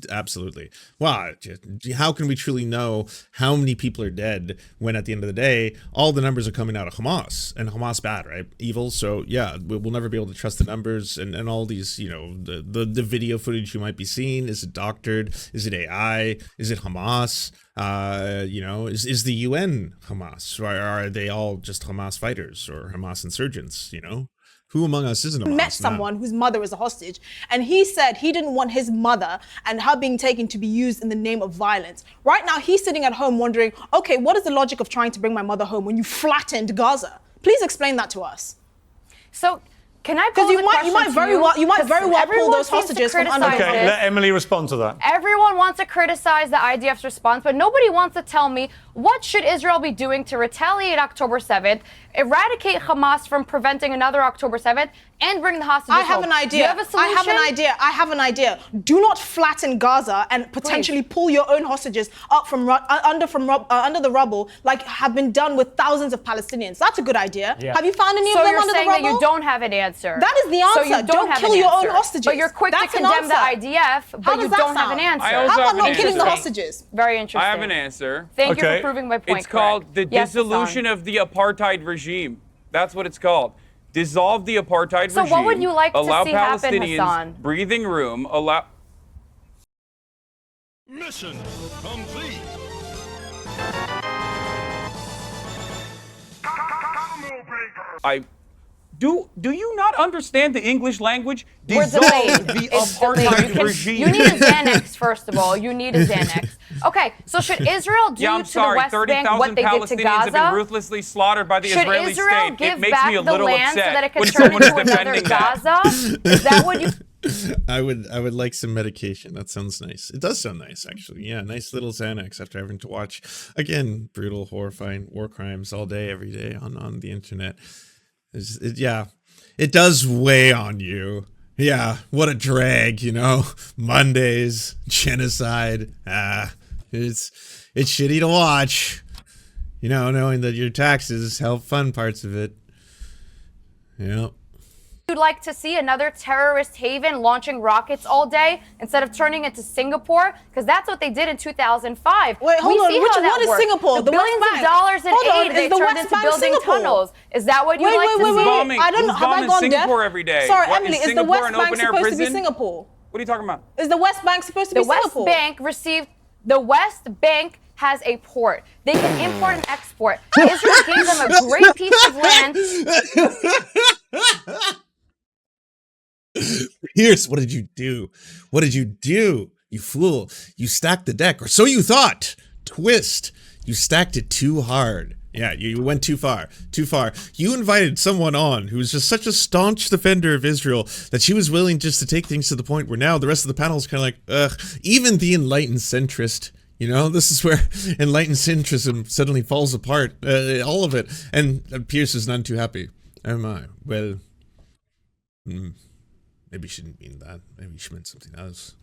Absolutely. Wow. How can we truly know how many people are dead when at the end of the day, all the numbers are coming out of Hamas, and Hamas bad, right? Evil. So yeah, we'll never be able to trust the numbers and all these, the video footage you might be seeing. Is it doctored? Is it AI? Is it Hamas? Is the UN Hamas? Or are they all just Hamas fighters or Hamas insurgents? Who among us isn't a Hamas? Met someone whose mother is a hostage, and he said he didn't want his mother and her being taken to be used in the name of violence. Right now, he's sitting at home wondering, okay, what is the logic of trying to bring my mother home when you flattened Gaza? Please explain that to us. So, can I pose a question you might very well pull those hostages from under. Okay, let Emily respond to that. Everyone wants to criticize the IDF's response, but nobody wants to tell me what should Israel be doing to retaliate October 7th, eradicate Hamas from preventing another October 7th, and bring the hostages home. I have an idea. You have a solution? I have an idea. Do not flatten Gaza and potentially pull your own hostages up from under the rubble, like have been done with thousands of Palestinians. That's a good idea. Yeah. Have you found any of them under the rubble? So you're saying that you don't have an answer. That is the answer. So you don't kill your own hostages. But you're quick to condemn the IDF, but you don't have an answer. How about not killing the hostages? Very interesting. I have an answer. Thank you for proving my point. It's called the dissolution of the apartheid regime. That's what it's called. Dissolve the apartheid regime. So what would you like to allow see happen, Palestinians Hasan? breathing room. Allow. Mission complete. Do you not understand the English language? We're Dissolve the apartheid regime. You need a Xanax, first of all. You need a Xanax. Okay, so should Israel do to the West Bank what they did to Palestinians Gaza? have been ruthlessly slaughtered by the Israeli Israel state. give It makes back me a the little land upset so that it can when turn someone is into another defending that. Gaza? Is that what you... I would like some medication. That sounds nice. It does sound nice, actually. Yeah, nice little Xanax after having to watch, again, brutal, horrifying war crimes all day, every day on the internet. It does weigh on you. Yeah, what a drag, Mondays, genocide. It's shitty to watch. You know, knowing that your taxes help fund parts of it. Yep. You'd like to see another terrorist haven launching rockets all day instead of turning into Singapore? Because that's what they did in 2005. Wait, hold on. What is Singapore? The billions West of Bank. dollars in Hold on, aid is they the turned West into Bank building Singapore? tunnels. Is that what you Wait, like wait, to wait, see? wait. bombing- I don't who's have I bombing gone Singapore deaf? every day? Sorry, What, Emily, is is the Singapore West an Bank open-air supposed to be prison? Singapore? What are you talking about? Is the West Bank supposed to be The West Singapore? Bank received. The West Bank has a port. They can import and export. Israel gave them a great piece of land. Piers, what did you do? What did you do? You fool. You stacked the deck, or so you thought. Twist. You stacked it too hard. Yeah, you went too far. Too far. You invited someone on who was just such a staunch defender of Israel that she was willing just to take things to the point where now the rest of the panel is kind of like, ugh. Even the enlightened centrist, you know, this is where enlightened centrism suddenly falls apart. All of it. And Piers is none too happy. Am I? Well, maybe she didn't mean that. Maybe she meant something else.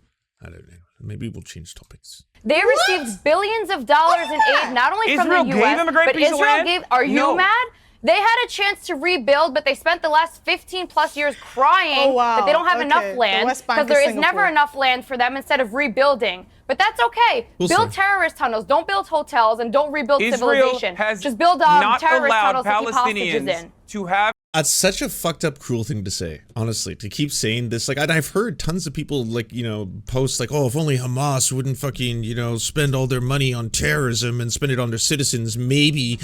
I don't know. Maybe we'll change topics. They received billions of dollars in aid, not only from Israel the gave U.S., them a great but piece of Israel land? gave. Are you No. mad? They had a chance to rebuild, but they spent the last 15 plus years crying that they don't have enough Okay. The land West Bank because there is is never Singapore. enough land for them instead of rebuilding. But that's okay. We'll build see. terrorist tunnels. Don't build hotels and don't rebuild Israel civilization. has Just build not terrorist allowed tunnels to keep hostages Palestinians in. to have. That's such a fucked up, cruel thing to say, honestly, to keep saying this. Like, and I've heard tons of people, like, you know, post like, oh, if only Hamas wouldn't fucking, you know, spend all their money on terrorism and spend it on their citizens, maybe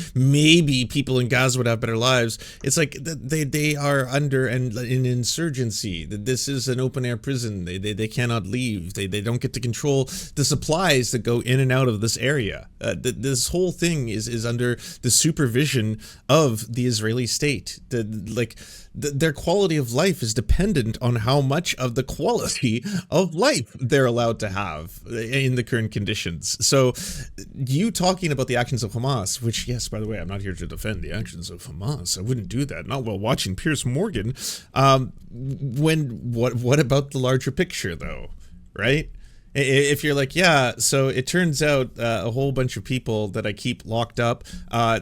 people in Gaza would have better lives. It's like they are under an insurgency. This is an open air prison. They cannot leave. They don't get to control the supplies that go in and out of this area. This whole thing is under the supervision of the Israeli state. Their quality of life is dependent on how much of the quality of life they're allowed to have in the current conditions. So you talking about the actions of Hamas, which, yes, by the way, I'm not here to defend the actions of Hamas. I wouldn't do that, not while watching Piers Morgan. What about the larger picture, though, right? If you're like, yeah, so it turns out a whole bunch of people that I keep locked up,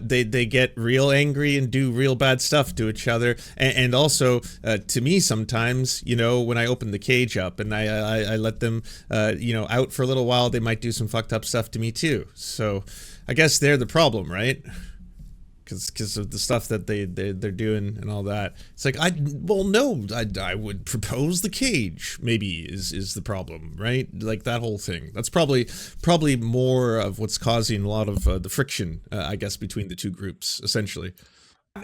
they get real angry and do real bad stuff to each other. And also, to me sometimes, you know, when I open the cage up and I let them, you know, out for a little while, they might do some fucked up stuff to me too. So I guess they're the problem, right? Because of the stuff that they're doing and all that. It's like, I would propose the cage maybe is the problem, right? Like that whole thing. That's probably more of what's causing a lot of the friction, I guess, between the two groups, essentially.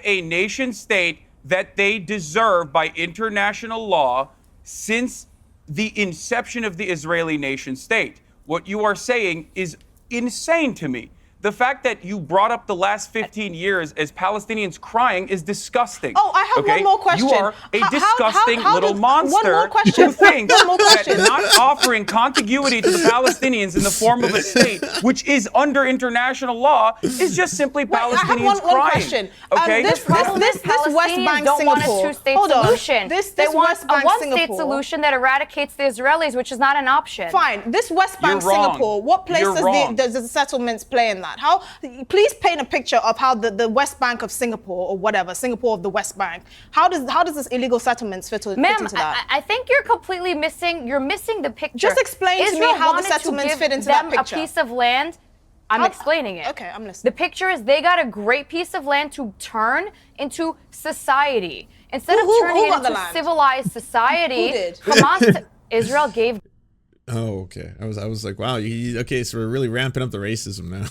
A nation state that they deserve by international law since the inception of the Israeli nation state. What you are saying is insane to me. The fact that you brought up the last 15 years as Palestinians crying is disgusting. Oh, I have one more question. You are a disgusting how little does- monster one more question. who thinks One more that question. not offering contiguity to the Palestinians in the form of a state, which is under international law, is just simply Palestinians I have one crying. question. Okay? This West Bank don't want a Singapore. two-state Hold on. solution. This They want West a Bank one-state Singapore. solution that eradicates the Israelis, which is not an option. Fine. This West Bank You're wrong. Singapore, what place You're wrong. does the settlements play in that? How? Please paint a picture of how the West Bank of Singapore, or whatever, Singapore of the West Bank. How does this illegal settlements fit into Ma'am, that? I think you're completely missing the picture. Just explain to me Israel how the wanted settlements to fit give into that them picture. a piece of land. I'm explaining it. Okay, I'm listening. The picture is they got a great piece of land to turn into society. Instead Who of turning got it the into land? civilized society, Who did? Hamas, Israel gave. Oh, okay. I was like, wow. Okay, so we're really ramping up the racism now.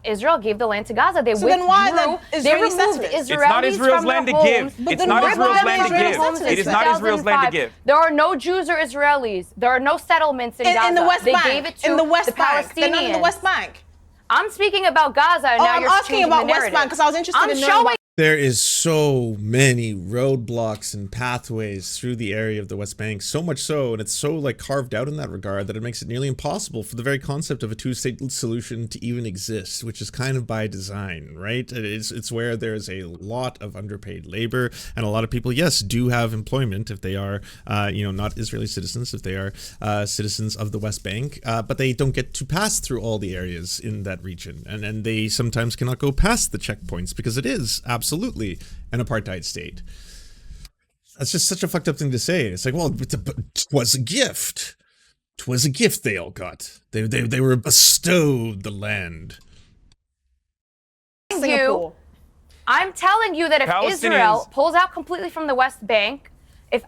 Israel gave the land to Gaza. They So withdrew. then why the They Israeli removed settlements? Israelis It's not Israel's from land their to give. homes. It's then not why Israel's the land to Israeli give. settlements? It is not Israel's land to give. There are no Jews or Israelis. There are no settlements in Gaza. In the West they Bank. gave it to in the West the Bank. Palestinians. They're not in the West Bank. I'm speaking about Gaza, and Oh, now I'm you're asking changing about the West narrative. Bank because I was interested I'm in knowing showing about. There is so many roadblocks and pathways through the area of the West Bank, so much so, and it's so like carved out in that regard that it makes it nearly impossible for the very concept of a two-state solution to even exist, which is kind of by design, right? It's where there's a lot of underpaid labor, and a lot of people, yes, do have employment if they are, not Israeli citizens, if they are citizens of the West Bank, but they don't get to pass through all the areas in that region, and they sometimes cannot go past the checkpoints because it is absolutely an apartheid state. That's just such a fucked up thing to say. It's like, well, it was a gift. 'Twas a gift they all got. They were bestowed the land. I'm telling you that if Israel Palestinians- pulls out completely from the West Bank, if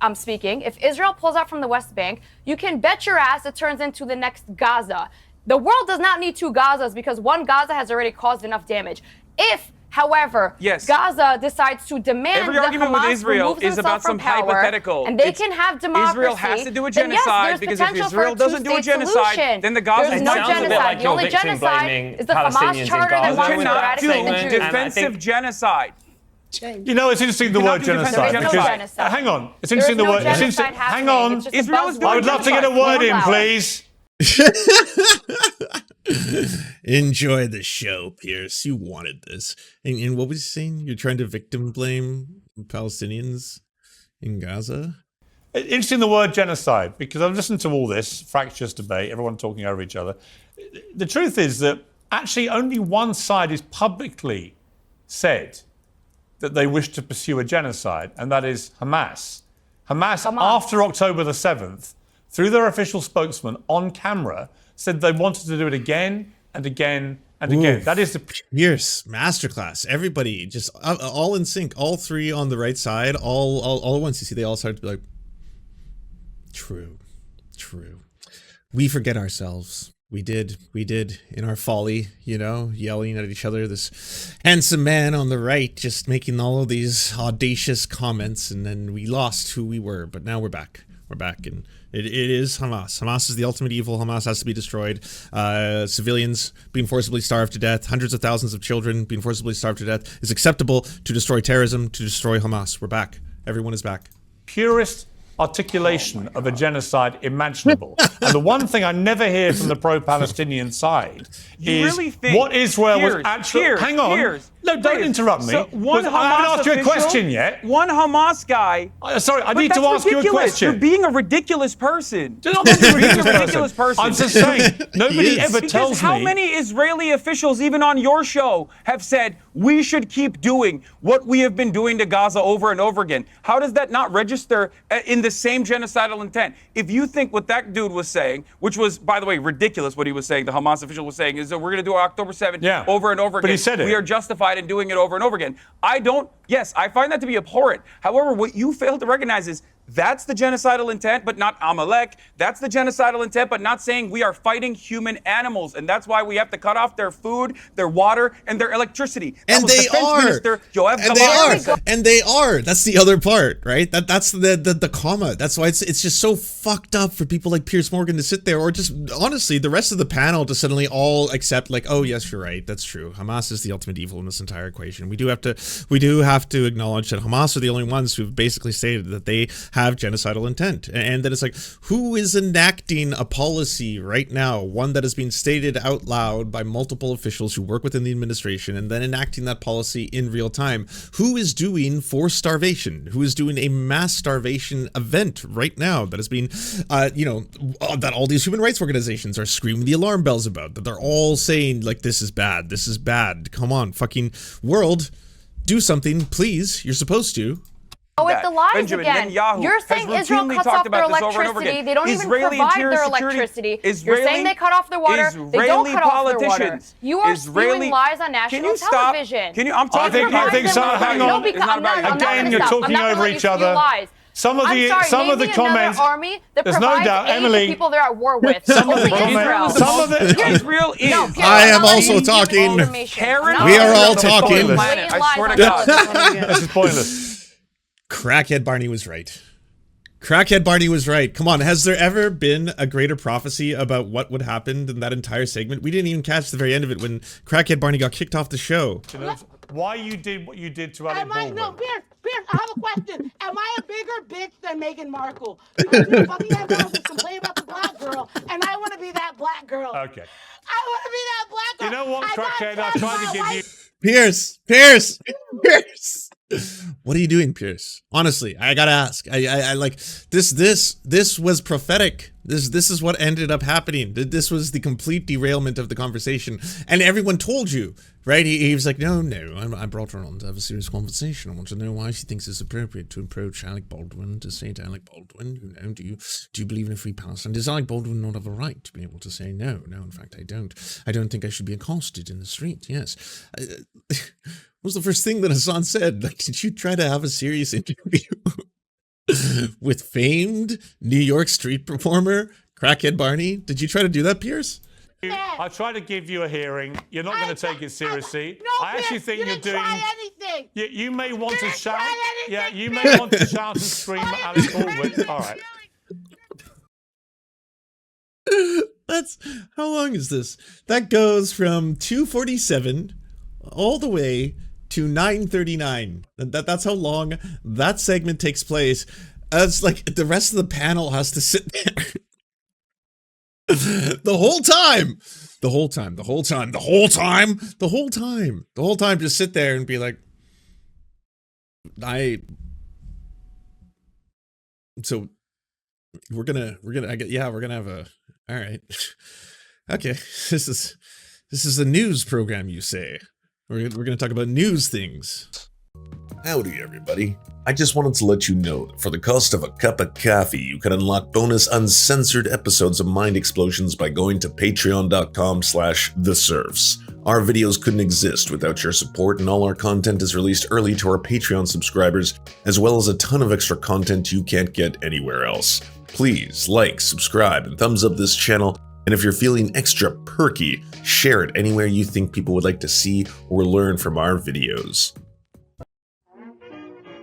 Israel pulls out from the West Bank, you can bet your ass it turns into the next Gaza. The world does not need two Gazas because one Gaza has already caused enough damage. If, however, Gaza decides to demand Every that argument Hamas with Israel removes is about themselves from some power, hypothetical. and they can have democracy, Israel has to do a then yes, genocide there's because if potential for Israel a doesn't do a two-state genocide, solution. then the Gaza There's is no not sounds a bit genocide. like The you're only victim genocide blaming is the Hamas Palestinians in charter that Gaza. wants to cannot eradicate the do Jews. defensive genocide. You know, it's interesting the cannot word do defensive genocide. There is no Because, genocide. hang on, it's There interesting is the no word. It's genocide interesting. happening. Hang on, It's just a Israel is buzzword. doing I would love to get a genocide. word in, One please. Enjoy the show, Piers. You wanted this. And what was he saying? You're trying to victim blame Palestinians in Gaza? Interesting the word genocide, because I've listened to all this fractious debate, everyone talking over each other. The truth is that actually only one side is publicly said that they wish to pursue a genocide, and that is Hamas. Hamas, after October the 7th, through their official spokesman on camera, said they wanted to do it again and again and again. That is the Piers masterclass. Everybody just all in sync. All three on the right side. All at once. You see, they all started to be like, true. We forget ourselves. We did in our folly, yelling at each other. This handsome man on the right just making all of these audacious comments, and then we lost who we were. But now we're back. And it is Hamas. Hamas is the ultimate evil. Hamas has to be destroyed. Civilians being forcibly starved to death, hundreds of thousands of children being forcibly starved to death is acceptable to destroy terrorism, to destroy Hamas. We're back. Everyone is back. purest articulation of a genocide imaginable. And the one thing I never hear from the pro-Palestinian side is what Israel was actually... Hang on. No, don't interrupt me. So one I haven't asked you a question yet. One Hamas guy. Sorry, I need to ask you a question. You're being a ridiculous person. I'm not being a ridiculous person. I'm just saying, nobody ever tells me... How many Israeli officials, even on your show, have said we should keep doing what we have been doing to Gaza over and over again? How does that not register in the same genocidal intent? If you think what that dude was saying, which was, by the way, ridiculous what he was saying, the Hamas official was saying, is that we're going to do October 7th over and over again. But he said it. We are justified in doing it over and over again. Yes, I find that to be abhorrent. However, what you fail to recognize is that's the genocidal intent, but not Amalek. That's the genocidal intent, but not saying we are fighting human animals. And that's why we have to cut off their food, their water, and their electricity. And they are. And they are. That's the other part, right? That's the comma. That's why it's just so fucked up for people like Piers Morgan to sit there, or just honestly the rest of the panel to suddenly all accept like, oh yes, you're right. That's true. Hamas is the ultimate evil in this entire equation. We do have to acknowledge that Hamas are the only ones who've basically stated that they have genocidal intent. And then it's like, who is enacting a policy right now, one that is being stated out loud by multiple officials who work within the administration, and then enacting that policy in real time? Who is doing forced starvation? Who is doing a mass starvation event right now that is being, that all these human rights organizations are screaming the alarm bells about, that they're all saying like, this is bad, come on, fucking world, do something, please, you're supposed to. Oh, with the lies Benjamin again. Netanyahu You're saying has Israel routinely cuts talked off their about this over and over electricity. again. They don't even Israeli provide interior their security- electricity. Israeli- You're saying they cut off their water. They don't Israeli cut off their water. politicians. You are Israeli- spewing lies on Can national you stop? television. Can you? I'm talking I think so. Hang on. Again, you're talking over each other. Some of the comments. Army that there's no provides doubt, aid Emily. to people they're at war with. Some of the Israel. Israel is. No, Piers, I am I'm not also letting you talking. give information. Karen, I'm We not are all letting you talking. give Planet, I lies swear to on God. television. This is pointless. Crackhead Barney was right. Crackhead Barney was right. Come on, has there ever been a greater prophecy about what would happen in that entire segment? We didn't even catch the very end of it when Crackhead Barney got kicked off the show. why you did what you did to Alec Am I, Baldwin. no, Piers, I have a question. Am I a bigger bitch than Meghan Markle? Because you fucking ambassadors complain about the black girl, and I want to be that black girl. Okay. I want to be that black girl. You know what, Crackhead? I tried to give you... Pierce. What are you doing, Pierce? Honestly, I gotta ask. I like this was prophetic. This is what ended up happening. This was the complete derailment of the conversation. And everyone told you, right? He was like, no, I brought her on to have a serious conversation. I want to know why she thinks it's appropriate to approach Alec Baldwin, to say to Alec Baldwin, you know, do you believe in a free Palestine? Does Alec Baldwin not have a right to be able to say no? No, in fact, I don't. I don't think I should be accosted in the street. Yes. What was the first thing that Hasan said? Like, did you try to have a serious interview with famed New York street performer Crackhead Barney? Did you try to do that, Piers? I tried to give you a hearing. You're not going to take it seriously. No, I actually Piers, think you you're didn't doing... try anything. You may want to didn't shout. try anything, Yeah, you may Piers. want to shout and scream at Alec Baldwin. All right. That's... How long is this? That goes from 2:47 all the way to 9:39. That's how long that segment takes place. It's like the rest of the panel has to sit there the whole time, just sit there and be like, so we're gonna have a, all right. Okay, this is a news program, you say. We're gonna talk about news things. Howdy everybody. I just wanted to let you know that for the cost of a cup of coffee, you can unlock bonus uncensored episodes of Mind Explosions by going to patreon.com/theserfs. Our videos couldn't exist without your support, and all our content is released early to our Patreon subscribers, as well as a ton of extra content you can't get anywhere else. Please like, subscribe, and thumbs up this channel. And if you're feeling extra perky, share it anywhere you think people would like to see or learn from our videos.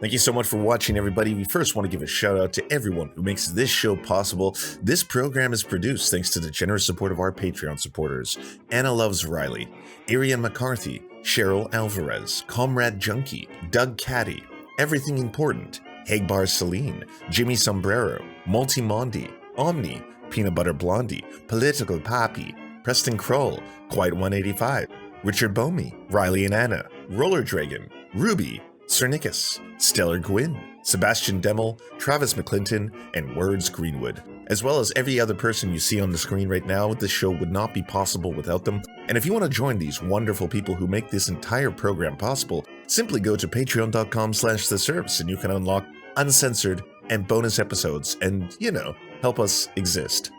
Thank you so much for watching, everybody. We first want to give a shout out to everyone who makes this show possible. This program is produced thanks to the generous support of our Patreon supporters: Anna Loves Riley, Arian McCarthy, Cheryl Alvarez, Comrade Junkie, Doug Caddy, Everything Important, Hagbar Celine, Jimmy Sombrero, Multi Mondi, Omni, Peanut Butter Blondie, Political Poppy, Preston Kroll, Quiet 185, Richard Bomey, Riley and Anna, Roller Dragon, Ruby, Cernicus, Stellar Gwyn, Sebastian Demmel, Travis McClinton, and Words Greenwood, as well as every other person you see on the screen right now. This show would not be possible without them. And if you want to join these wonderful people who make this entire program possible, simply go to patreon.com/theserfs and you can unlock uncensored and bonus episodes and, you know, help us exist.